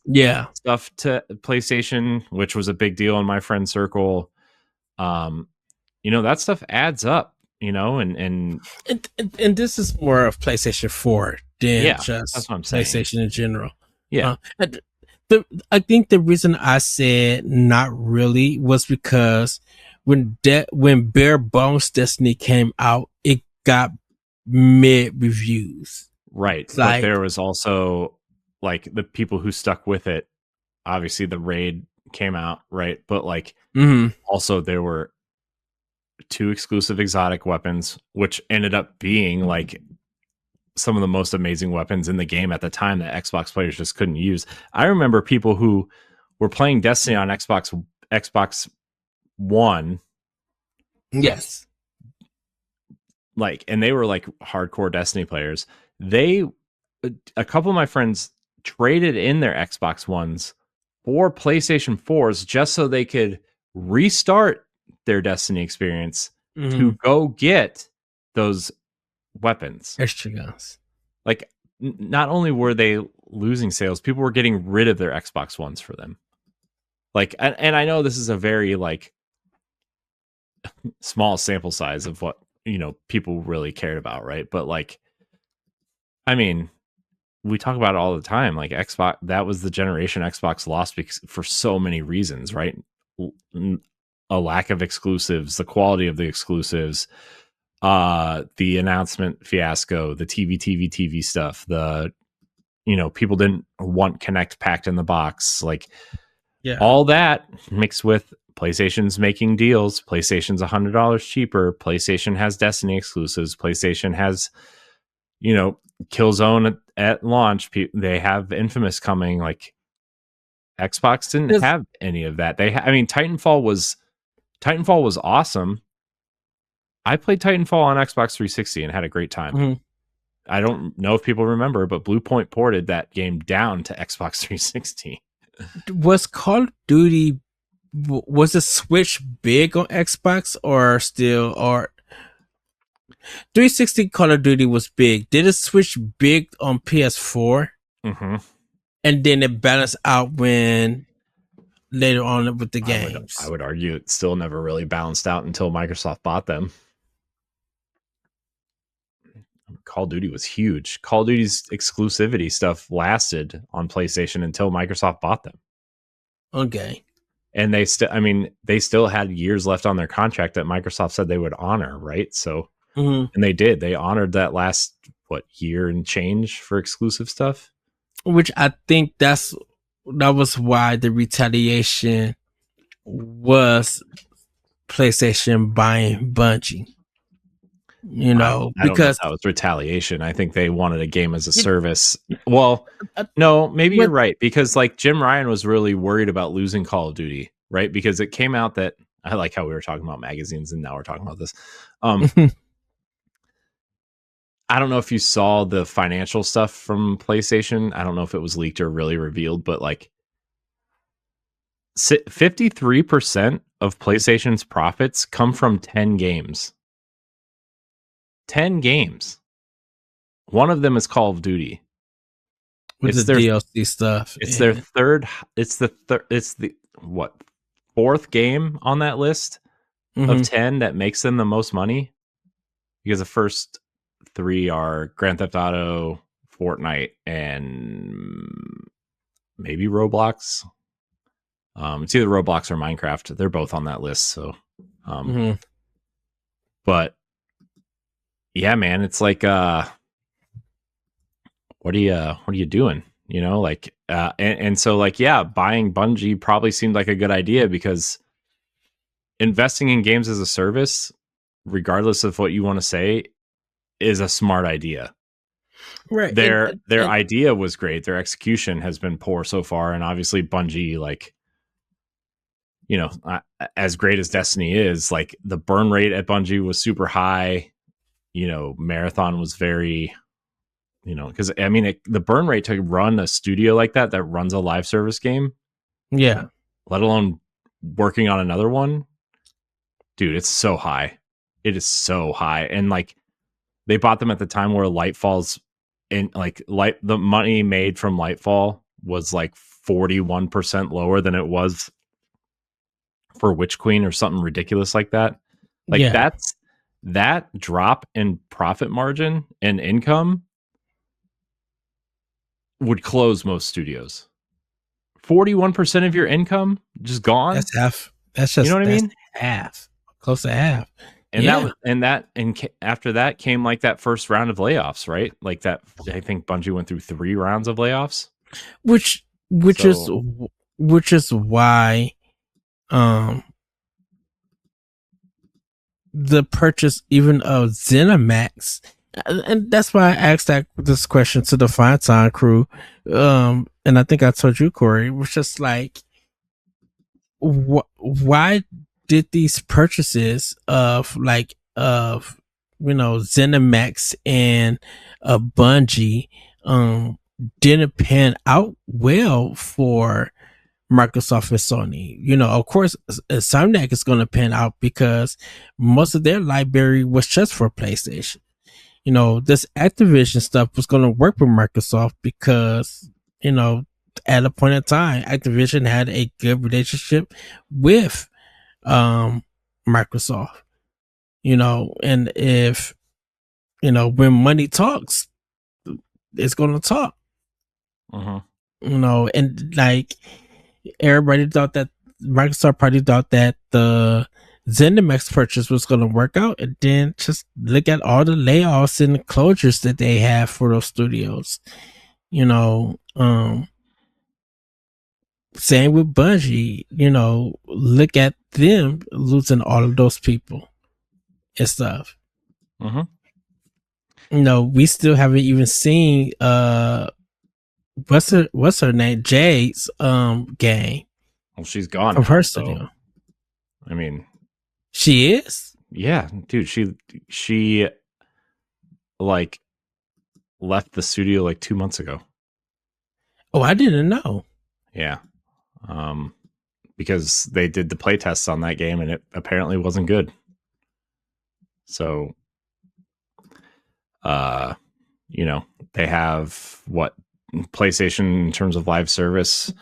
stuff to PlayStation, which was a big deal in my friend circle. You know, that stuff adds up, you know, and this is more of PlayStation 4 than just that's what I'm saying. PlayStation in general. Yeah. I think the reason I said not really was because when Bare Bones Destiny came out, it got mid reviews. Right. Like, but there was also like the people who stuck with it. Obviously the raid came out, right? But like also there were 2 exclusive exotic weapons, which ended up being like some of the most amazing weapons in the game at the time that Xbox players just couldn't use. I remember people who were playing Destiny on Xbox One. Yes. Like, and they were like hardcore Destiny players. A couple of my friends traded in their Xbox Ones for PlayStation 4s just so they could restart their Destiny experience to go get those weapons, extra guns. Like, not only were they losing sales, people were getting rid of their Xbox Ones for them. Like, and I know this is a very like small sample size of what, you know, people really cared about, right? But like, I mean, we talk about it all the time. Like, Xbox, that was the generation Xbox lost for so many reasons, right? A lack of exclusives, the quality of the exclusives, the announcement fiasco, the TV stuff, the, you know, people didn't want Kinect packed in the box, like all that mixed with PlayStation's making deals. PlayStation's $100 cheaper. PlayStation has Destiny exclusives. PlayStation has, you know, Killzone at launch. They have Infamous coming. Like, Xbox didn't have any of that. I mean, Titanfall was awesome. I played Titanfall on Xbox 360 and had a great time. I don't know if people remember, but Bluepoint ported that game down to Xbox 360. Was Call of Duty, was the Switch big on Xbox or 360? Call of Duty was big. Did it switch big on PS4? And then it balanced out when later on with the games. I would argue it still never really balanced out until Microsoft bought them. Call of Duty was huge. Call of Duty's exclusivity stuff lasted on PlayStation until Microsoft bought them. Okay. And they still had years left on their contract that Microsoft said they would honor, right? So, and they did. They honored that last, year and change for exclusive stuff. Which I think that was why the retaliation was PlayStation buying Bungie. You know, I because don't know if that was retaliation. I think they wanted a game as a service. Well, no, maybe you're right, because like Jim Ryan was really worried about losing Call of Duty, right? Because it came out that I like how we were talking about magazines and now we're talking about this. I don't know if you saw the financial stuff from PlayStation. I don't know if it was leaked or really revealed, but like 53% of PlayStation's profits come from 10 games. 10 games. One of them is Call of Duty. With It's the their DLC stuff. it's their third it's the what, fourth game on that list of 10 that makes them the most money, because the first 3 are Grand Theft Auto, Fortnite, and maybe Roblox. It's either Roblox or Minecraft. They're both on that list. So, but yeah, man, it's like, what are you doing? You know, like, and so like, yeah, buying Bungie probably seemed like a good idea, because investing in games as a service, regardless of what you want to say, is a smart idea. Right. Their idea was great. Their execution has been poor so far. And obviously Bungie, like, you know, as great as Destiny is, like the burn rate at Bungie was super high. You know, Marathon was very, you know, because I mean, the burn rate to run a studio like that runs a live service game, yeah, let alone working on another one, dude, it's so high. It is so high. And like, they bought them at the time where Lightfall's in, like, the money made from Lightfall was like 41% lower than it was for Witch Queen or something ridiculous like that. Like, that drop in profit margin and income would close most studios. 41% of your income just gone. That's half. That's just, you know what I mean? Half, close to half. And after that came like that first round of layoffs, right? Like that, I think Bungie went through 3 rounds of layoffs, which is why, the purchase even of ZeniMax, and that's why I asked this question to the Fine Time crew, and I think I told you, Corey, it was just like, why did these purchases of ZeniMax and Bungie didn't pan out well for Microsoft and Sony? You know, of course, Insomniac is going to pan out because most of their library was just for PlayStation. You know, this Activision stuff was going to work with Microsoft because, you know, at a point in time, Activision had a good relationship with Microsoft. You know, and if, you know, when money talks, it's going to talk. You know, and like, everybody thought that Microsoft probably thought that the ZeniMax purchase was going to work out, and then just look at all the layoffs and the closures that they have for those studios. You know, same with Bungie. You know, look at them losing all of those people and stuff. You know, we still haven't even seen what's her name, Jade's game. Well, she's gone from now, her so, studio. I mean, she is. Yeah, dude. She like left the studio like 2 months ago. Oh, I didn't know. Yeah, because they did the play tests on that game and it apparently wasn't good. So, you know, they have what PlayStation in terms of live service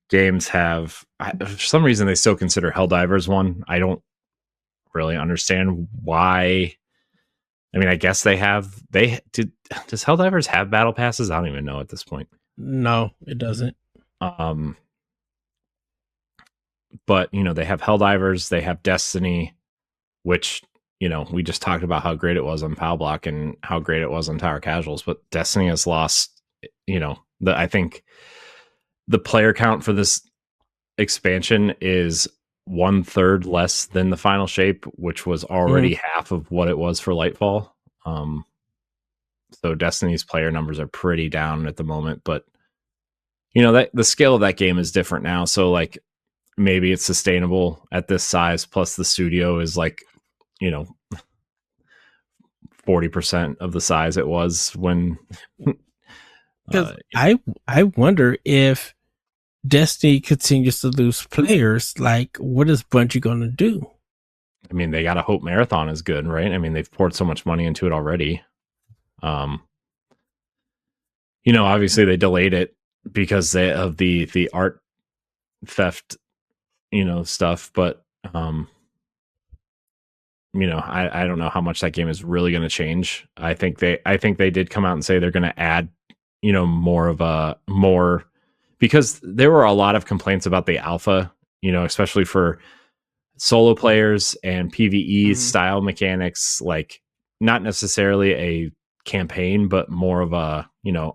games have. For some reason, they still consider Helldivers one. I don't really understand why. I mean, I guess does Helldivers have battle passes? I don't even know at this point. No, it doesn't. But you know, they have Helldivers, they have Destiny, which, you know, we just talked about how great it was on Pow Block and how great it was on Tower Casuals, but Destiny has lost, you know, I think the player count for this expansion is 1/3 less than the final shape, which was already half of what it was for Lightfall. So Destiny's player numbers are pretty down at the moment, but you know, that the scale of that game is different now. So like, maybe it's sustainable at this size. Plus, the studio is like, 40% of the size it was when. Because I wonder if Destiny continues to lose players, like what is Bungie going to do? I mean, they got to hope Marathon is good, right? I mean, they've poured so much money into it already. Obviously they delayed it because of the art theft, stuff. But I don't know how much that game is really going to change. I think they did come out and say they're going to add, more, because there were a lot of complaints about the alpha, especially for solo players and PvE style mechanics, like not necessarily a campaign, but more of a,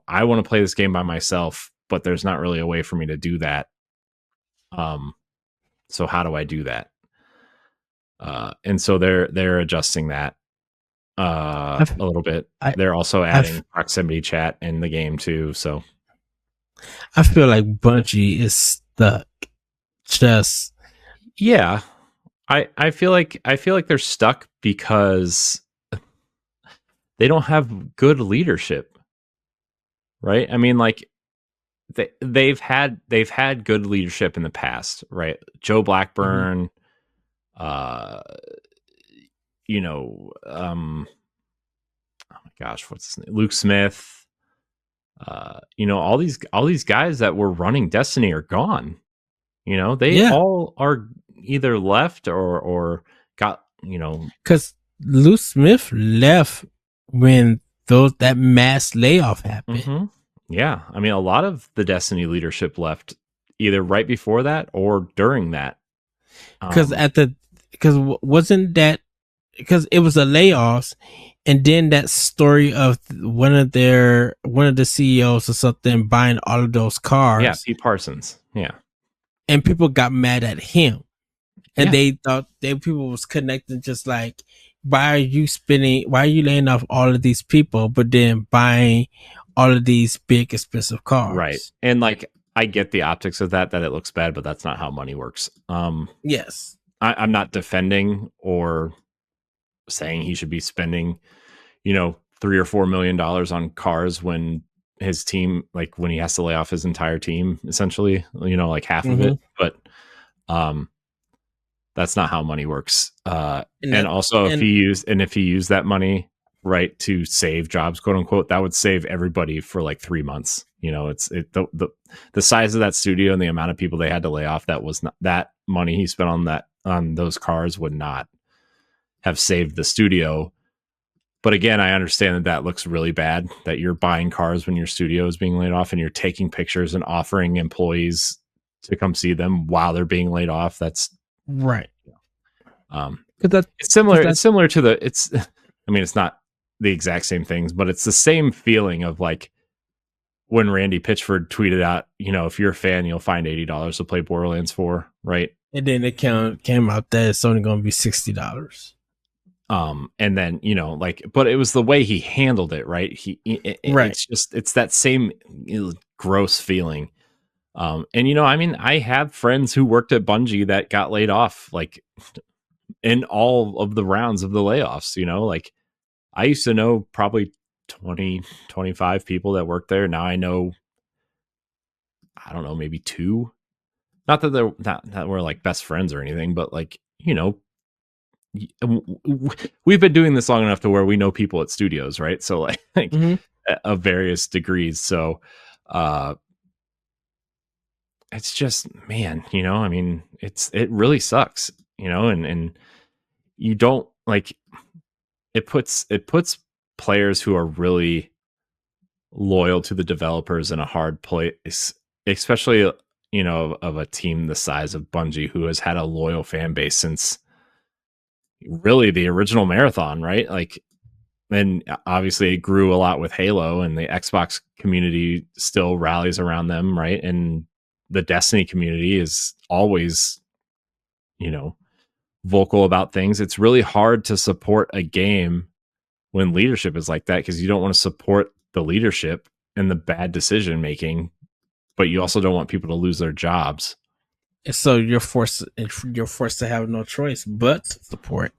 I want to play this game by myself, but there's not really a way for me to do that. So how do I do that? And so they're adjusting that a little bit. They're also adding proximity chat in the game too. So I feel like Bungie is stuck. Just yeah, I feel like they're stuck because they don't have good leadership, right? I mean, like they've had good leadership in the past, right? Joe Blackburn, oh my gosh, what's his name? Luke Smith, all these guys that were running Destiny are gone. They all are either left or got, because Luke Smith left when that mass layoff happened. Mm-hmm. Yeah, I mean, a lot of the Destiny leadership left either right before that or during that. Because wasn't that because it was a layoffs, and then that story of one of the CEOs or something buying all of those cars. Yeah, Pete Parsons. Yeah, and people got mad at him, and they thought people was connecting, just like, why are you laying off all of these people, but then buying all of these big expensive cars? Right. And like, I get the optics of that it looks bad, but that's not how money works. Yes. I'm not defending or saying he should be spending, $3 or $4 million on cars when his team, like when he has to lay off his entire team, essentially, like half of it. But that's not how money works. If he used that money right to save jobs, quote unquote, that would save everybody for like 3 months. The size of that studio and the amount of people they had to lay off, that was not, that money he spent on those cars would not have saved the studio. But again, I understand that looks really bad, that you're buying cars when your studio is being laid off and you're taking pictures and offering employees to come see them while they're being laid off. That's right. It's similar. It's similar to it's not the exact same things, but it's the same feeling of like when Randy Pitchford tweeted out, if you're a fan, you'll find $80 to play Borderlands 4, right? And then it came out that it's only going to be $60. And then, but it was the way he handled it, right? Right. It's that same gross feeling. I have friends who worked at Bungie that got laid off, like in all of the rounds of the layoffs, like I used to know probably 20, 25 people that worked there. Now I know, I don't know, maybe 2. Not that we're like best friends or anything, but like, we've been doing this long enough to where we know people at studios, right? So like of various degrees. So it's just, man, it really sucks, and you don't like, it puts players who are really loyal to the developers in a hard place, especially, of a team the size of Bungie, who has had a loyal fan base since really the original Marathon, right? Like, and obviously it grew a lot with Halo, and the Xbox community still rallies around them, right? And the Destiny community is always, vocal about things. It's really hard to support a game when leadership is like that, because you don't want to support the leadership and the bad decision making, but you also don't want people to lose their jobs. So you're forced to have no choice but to support.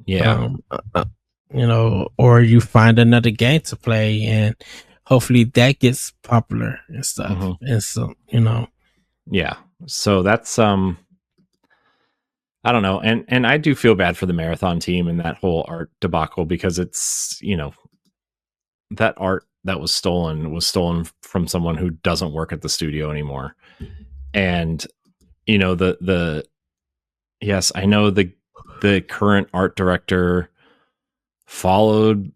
Yeah. Um, uh, uh, or you find another game to play, and hopefully that gets popular and stuff. Hmm. And so, Yeah. So that's I don't know. And I do feel bad for the marathon team and that whole art debacle because it's, that art that was stolen from someone who doesn't work at the studio anymore. And the yes, I know the current art director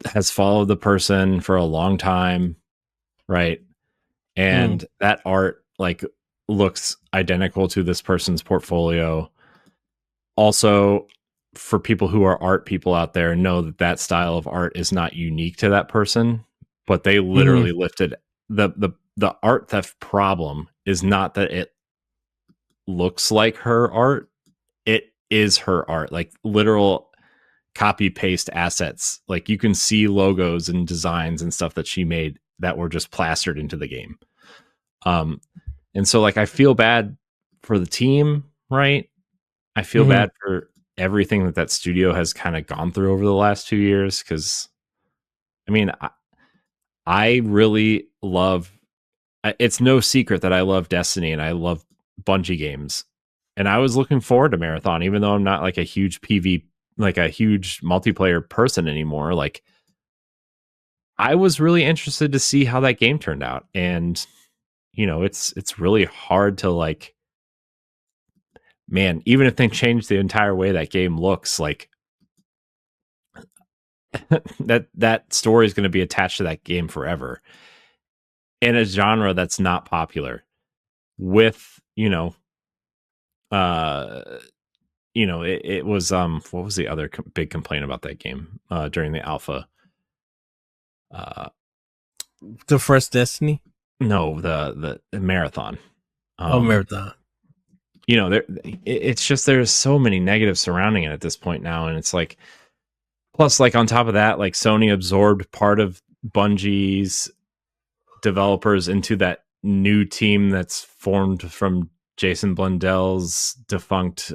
has followed the person for a long time, right? mm, And that art like looks identical to this person's portfolio. Also, for people who are art people out there, know that that style of art is not unique to that person, but they mhm, literally lifted the art theft problem is not that it looks like her art, it is her art, like literal copy paste assets. Like you can see logos and designs and stuff that she made that were just plastered into the game. Um, and so like I feel bad for the team, right? I feel mhm, bad for everything that studio has kind of gone through over the last 2 years because I mean I really love. It's no secret that I love Destiny and I love Bungie games, and I was looking forward to Marathon, even though I'm not like a huge like a huge multiplayer person anymore. Like I was really interested to see how that game turned out, and it's really hard to like, man, even if they change the entire way that game looks, like that story is going to be attached to that game forever in a genre that's not popular with uh it was what was the other big complaint about that game during the alpha? uh the first Destiny. no, the marathon. Oh, um marathon. there it's just there's so many negatives surrounding it at this point now, and it's like, plus like on top of that, like Sony absorbed part of Bungie's developers into that new team that's formed from Jason Blundell's defunct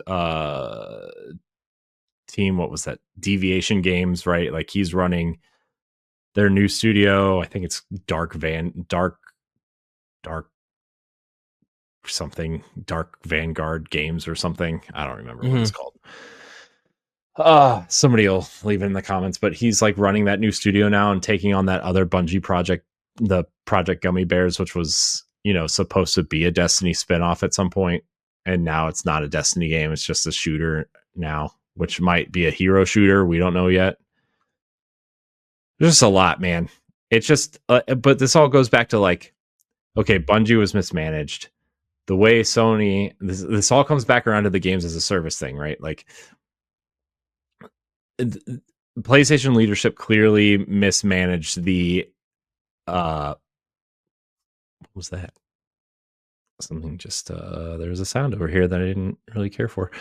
team. What was that? Deviation Games, right? Like he's running their new studio. I think it's Dark something, Dark Vanguard Games or something. I don't remember what it's Mhm, called. Somebody will leave it in the comments, but he's like running that new studio now and taking on that other Bungie project, the Project Gummy Bears, which was, supposed to be a Destiny spinoff at some point. And now it's not a Destiny game. It's just a shooter now, which might be a hero shooter. We don't know yet. There's just a lot, man. It's just, but this all goes back to like, okay, Bungie was mismanaged. The way Sony, this all comes back around to the games as a service thing, right? Like, PlayStation leadership clearly mismanaged the what was that? Something just there was a sound over here that I didn't really care for.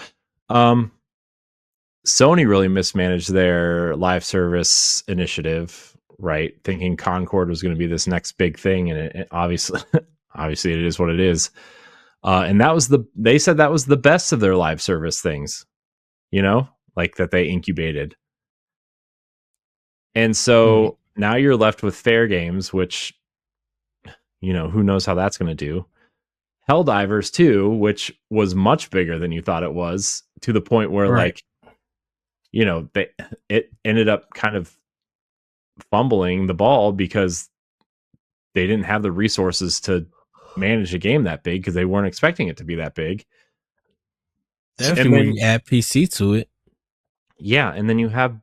Um Sony really mismanaged their live service initiative, right? Thinking Concord was going to be this next big thing, and it obviously obviously it is what it is. And they said that was the best of their live service things, like that they incubated. And mhm. so now you're left with Fair Games, which, who knows how that's going to do. Helldivers 2, which was much bigger than you thought it was, to the point where Right. like, it ended up kind of fumbling the ball because they didn't have the resources to manage a game that big because they weren't expecting it to be that big. And Definitely when then you add PC to it. yeah, and then you have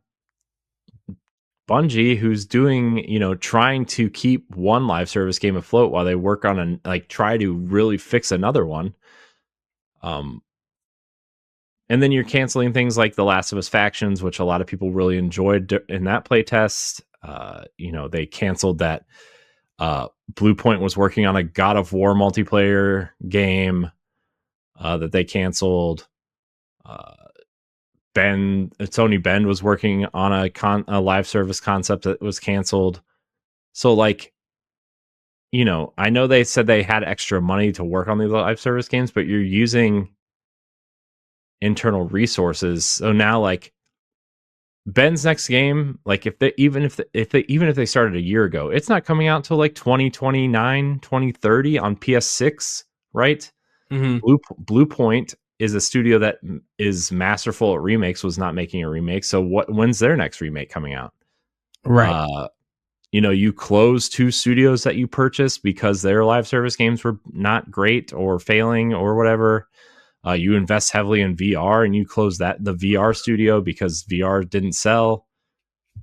Bungie, who's doing, trying to keep one live service game afloat while they work on try to really fix another one. Um, and then you're canceling things like The Last of Us Factions, which a lot of people really enjoyed in that playtest. They canceled that. Bluepoint was working on a God of War multiplayer game that they canceled. Uh, Tony Bend was working on a live service concept that was canceled. So like, I know they said they had extra money to work on these live service games, but you're using internal resources. So now, like, Ben's next game, like if they started a year ago, it's not coming out until like 2029, 2030 on PS6, right? Mm-hmm. Blue Point is a studio that is masterful at remakes, was not making a remake. So when's their next remake coming out? Right. You close 2 studios that you purchased because their live service games were not great or failing or whatever. You invest heavily in VR and you close the VR studio because VR didn't sell.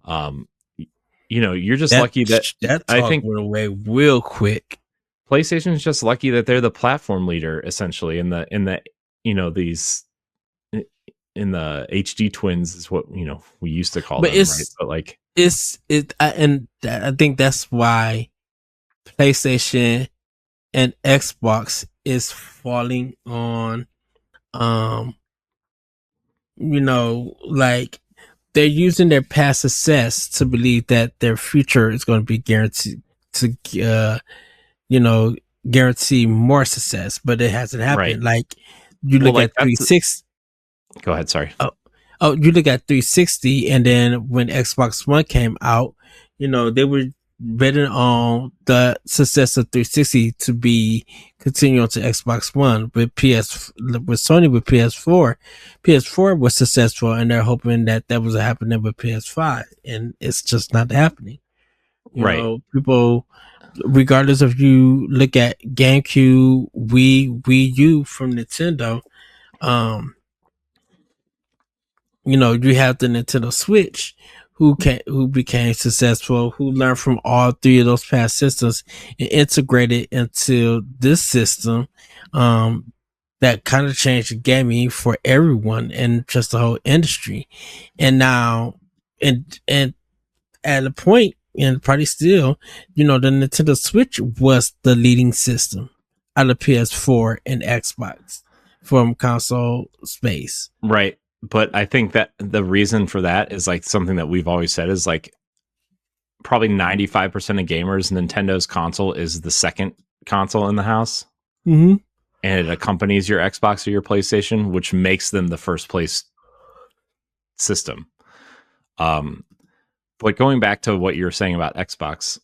You're just lucky that that I talk think went away real quick. PlayStation is just lucky that they're the platform leader essentially in the these in the HD twins is what we used to call But them, right? But like I think that's why PlayStation and Xbox is falling on like they're using their past success to believe that their future is going to be guaranteed to guarantee more success, but it hasn't right. happened. Like you Well, look like at 360. Go ahead, sorry. Oh, you look at 360, and then when Xbox One came out, they were betting on the success of 360 to be continuing to Xbox One with Sony with PS4. PS4 was successful, and they're hoping that was happening with PS5, and it's just not happening. Right. People, regardless of you look at GameCube, Wii U from Nintendo, you have the Nintendo Switch, who became successful, who learned from all 3 of those past systems and integrated into this system, that kind of changed gaming for everyone and just the whole industry. And now, and at a point, and probably still, the Nintendo Switch was the leading system out of PS4 and Xbox from console space. Right. But I think that the reason for that is like something that we've always said is like probably 95% of gamers, Nintendo's console is the second console in the house. Mm-hmm. And it accompanies your Xbox or your PlayStation, which makes them the first place system. But going back to what you were saying about Xbox,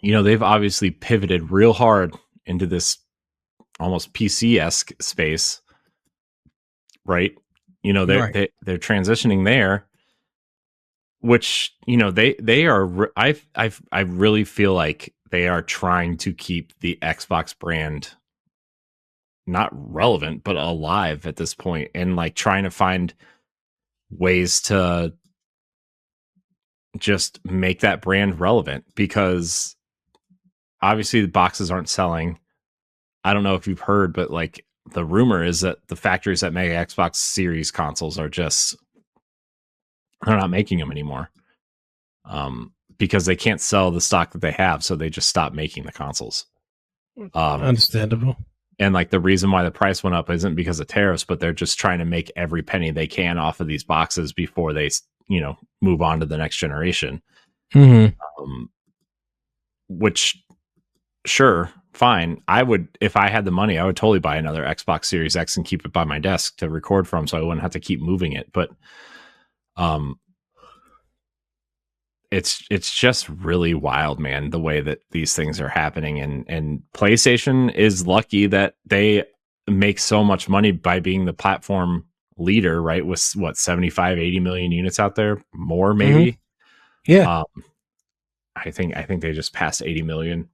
they've obviously pivoted real hard into this almost PC-esque space, right? They're transitioning there, which they are. I really feel like they are trying to keep the Xbox brand not relevant but alive at this point, and like trying to find ways to just make that brand relevant, because obviously the boxes aren't selling. I don't know if you've heard, but like the rumor is that the factories that make Xbox Series consoles they're not making them anymore, because they can't sell the stock that they have, so they just stop making the consoles. Understandable. And like the reason why the price went up isn't because of tariffs, but they're just trying to make every penny they can off of these boxes before they move on to the next generation. Mm-hmm. Which, sure, fine. I would, if I had the money, I would totally buy another Xbox Series X and keep it by my desk to record from, so I wouldn't have to keep moving it. But it's just really wild, man, the way that these things are happening. And PlayStation is lucky that they make so much money by being the platform leader, right? With what, 75, 80 million units out there, more maybe. Mm-hmm. Yeah. I think they just passed 80 million.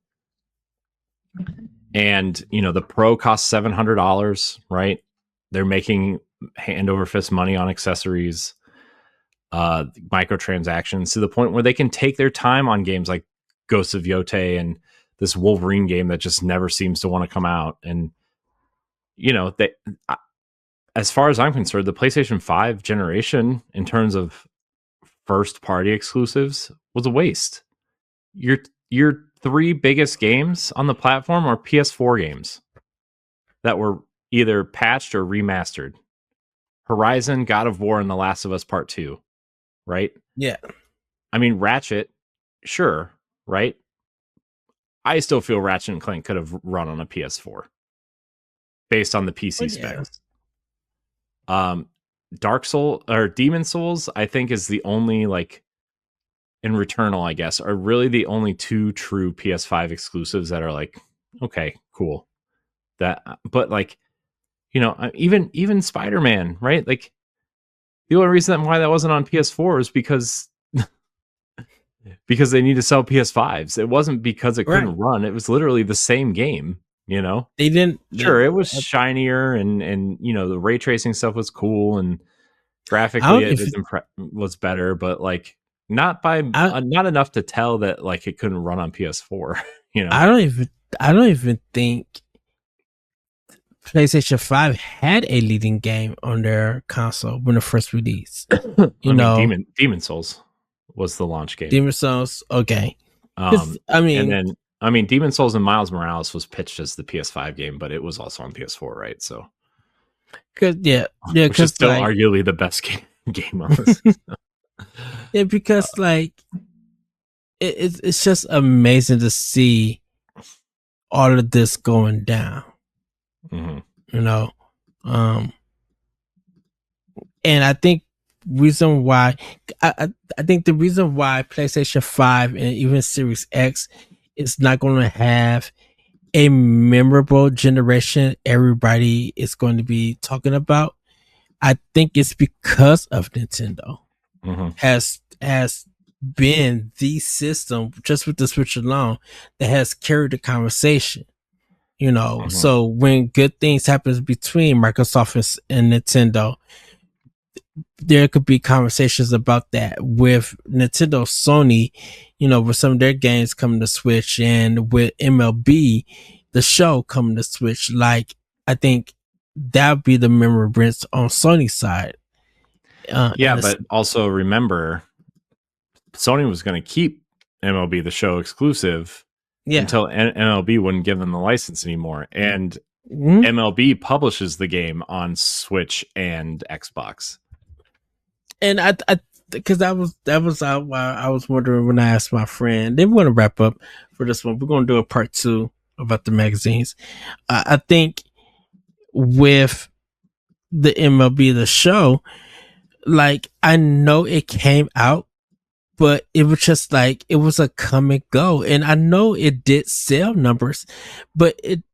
And the Pro costs $700, right? They're making hand over fist money on accessories, microtransactions, to the point where they can take their time on games like Ghosts of Yotei and this Wolverine game that just never seems to want to come out. And they, as far as I'm concerned, the PlayStation 5 generation in terms of first party exclusives was a waste. Your 3 biggest games on the platform are PS4 games that were either patched or remastered: Horizon, God of War, and The Last of Us Part 2, right? Yeah. I mean, Ratchet, sure, right? I still feel Ratchet and Clank could have run on a PS4 based on the PC specs. Dark Soul or Demon Souls, I think, is the only like, and Returnal, I guess, are really the only two true PS5 exclusives that are like, okay, cool. That, but like, even Spider-Man, right? Like, the only reason why that wasn't on PS4 is because they need to sell PS5s. It wasn't because it couldn't run. It was literally the same game. They didn't. Sure, it was shinier, and the ray tracing stuff was cool, and graphically it was better, but like not enough to tell that like it couldn't run on PS4. I don't even think PlayStation 5 had a leading game on their console when it first released. Demon Souls was the launch game. Demon Souls, okay. Demon Souls and Miles Morales was pitched as the PS5 game, but it was also on PS4, right? So, which is still arguably the best game on this. Yeah, because like it's just amazing to see all of this going down. Mm-hmm. And I think reason why I think the reason why PlayStation 5 and even Series X is not going to have a memorable generation everybody is going to be talking about, I think it's because of Nintendo. Mm-hmm. has been the system, just with the Switch alone, that has carried the conversation. Mm-hmm. So when good things happen between Microsoft and Nintendo, there could be conversations about that. With Nintendo, Sony, with some of their games coming to Switch, and with MLB, the show coming to Switch, like I think that would be the remembrance on Sony's side. But also remember, Sony was going to keep MLB the Show exclusive until MLB wouldn't give them the license anymore, and MLB publishes the game on Switch and Xbox. And I because that was why I was wondering when I asked my friend. Then we're going to wrap up for this one. We're going to do a part 2 about the magazines. I think with the MLB the Show, like I know it came out, but it was just like it was a come and go, and I know it did sell numbers, but it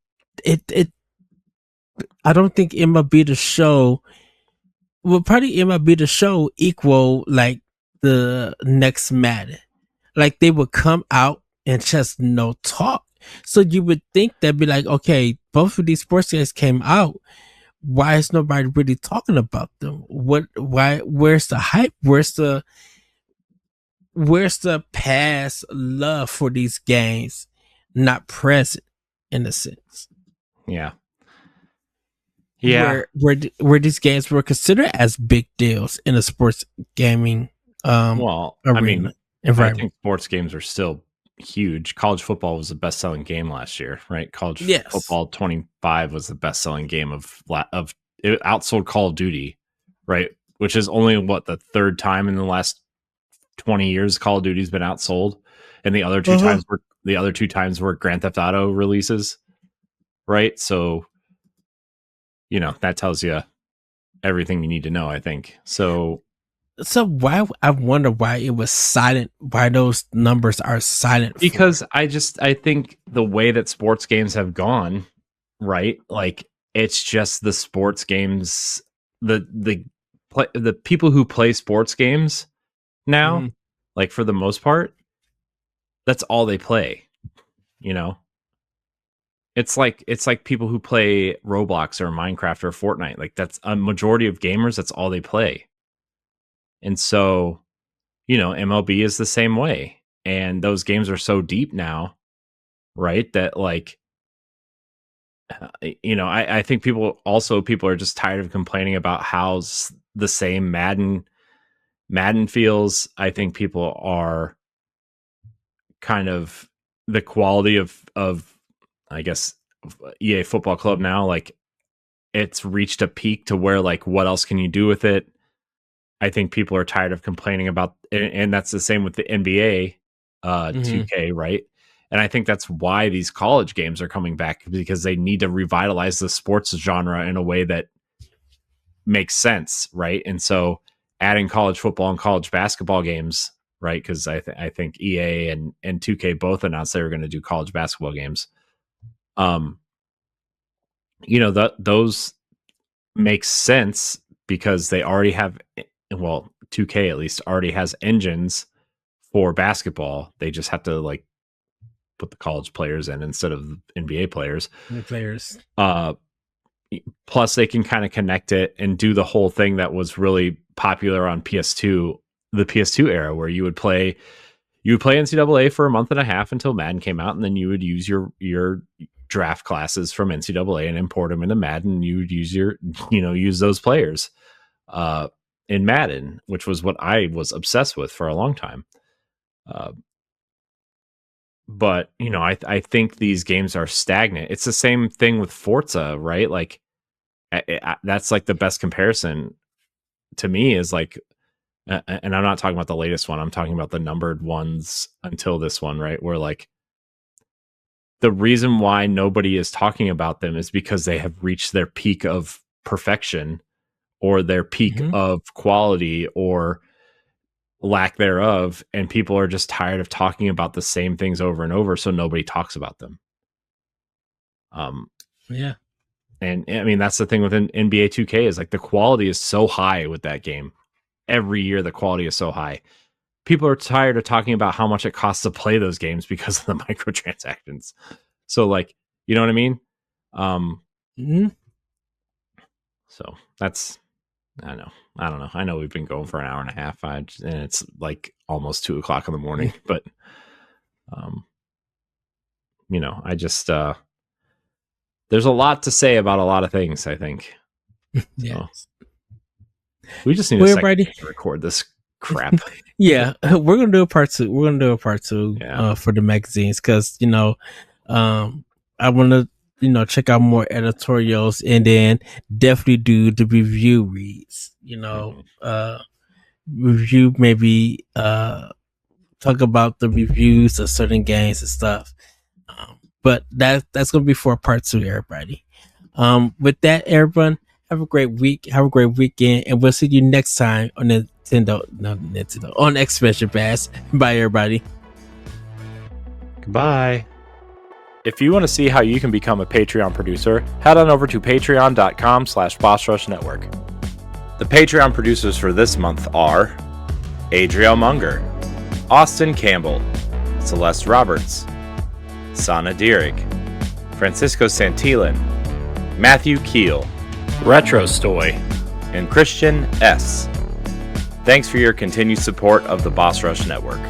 I don't think MLB the Show will probably MLB the Show equal like the next Madden. Like they would come out and just no talk. So you would think they'd be like, okay, both of these sports games came out. Why is nobody really talking about them? Where's the hype? Where's the past love for these games not present in a sense? Yeah. Where these games were considered as big deals in a sports gaming arena, I think sports games are still huge. College football was the best-selling game last year, right? College football 25 was the best-selling game of it outsold Call of Duty, right? Which is only the third time in the last 20 years Call of Duty's been outsold, and the other two times were Grand Theft Auto releases, right? So that tells you everything you need to know, I think. So why, I wonder why it was silent, why those numbers are silent. Because I think the way that sports games have gone, right? Like it's just the sports games, the people who play sports games now, like for the most part, that's all they play, It's like people who play Roblox or Minecraft or Fortnite. Like that's a majority of gamers. That's all they play. And so, MLB is the same way. And those games are so deep now, right? That like, I think people are just tired of complaining about how the same Madden feels. I think people are kind of the quality of I guess EA Football Club now, like it's reached a peak to where like what else can you do with it? I think people are tired of complaining about, and that's the same with the NBA 2K, right? And I think that's why these college games are coming back, because they need to revitalize the sports genre in a way that makes sense, right? And so adding college football and college basketball games, right? Because I think EA and 2K both announced they were going to do college basketball games. Those make sense because they already have, well, 2K at least already has engines for basketball. They just have to like put the college players in instead of NBA players. Plus they can kind of connect it and do the whole thing that was really popular on PS2, the PS2 era, where you would play NCAA for a month and a half until Madden came out, and then you would use your draft classes from NCAA and import them into Madden. You would use those players in Madden, which was what I was obsessed with for a long time. But I think these games are stagnant. It's the same thing with Forza, right? Like that's like the best comparison to me is like, and I'm not talking about the latest one. I'm talking about the numbered ones until this one, right? Where like the reason why nobody is talking about them is because they have reached their peak of perfection or their peak of quality or lack thereof, and people are just tired of talking about the same things over and over, so nobody talks about them. Yeah. And I mean, that's the thing with NBA 2K is like the quality is so high with that game. Every year, the quality is so high. People are tired of talking about how much it costs to play those games because of the microtransactions. So like, you know what I mean? So that's, I don't know. I know we've been going for an hour and a half, and it's like almost 2:00 in the morning, but, I just, there's a lot to say about a lot of things, I think. Yeah. So, we just need a second to record this crap. Yeah, we're gonna do a part 2. We're gonna do a part 2 for the magazines because I want to check out more editorials and then definitely do the review reads. Review maybe talk about the reviews of certain games and stuff. But that's gonna be for part 2, everybody. With that, everyone, have a great week. Have a great weekend, and we'll see you next time on on Expansion Pass. Bye, everybody. Goodbye. If you want to see how you can become a Patreon producer, head on over to patreon.com/BossRushNetwork. The Patreon producers for this month are Adriel Munger, Austin Campbell, Celeste Roberts, Sana Dirrig, Francisco Santillan, Matthew Keel, Retro Stoy, and Christian S. Thanks for your continued support of the Boss Rush Network.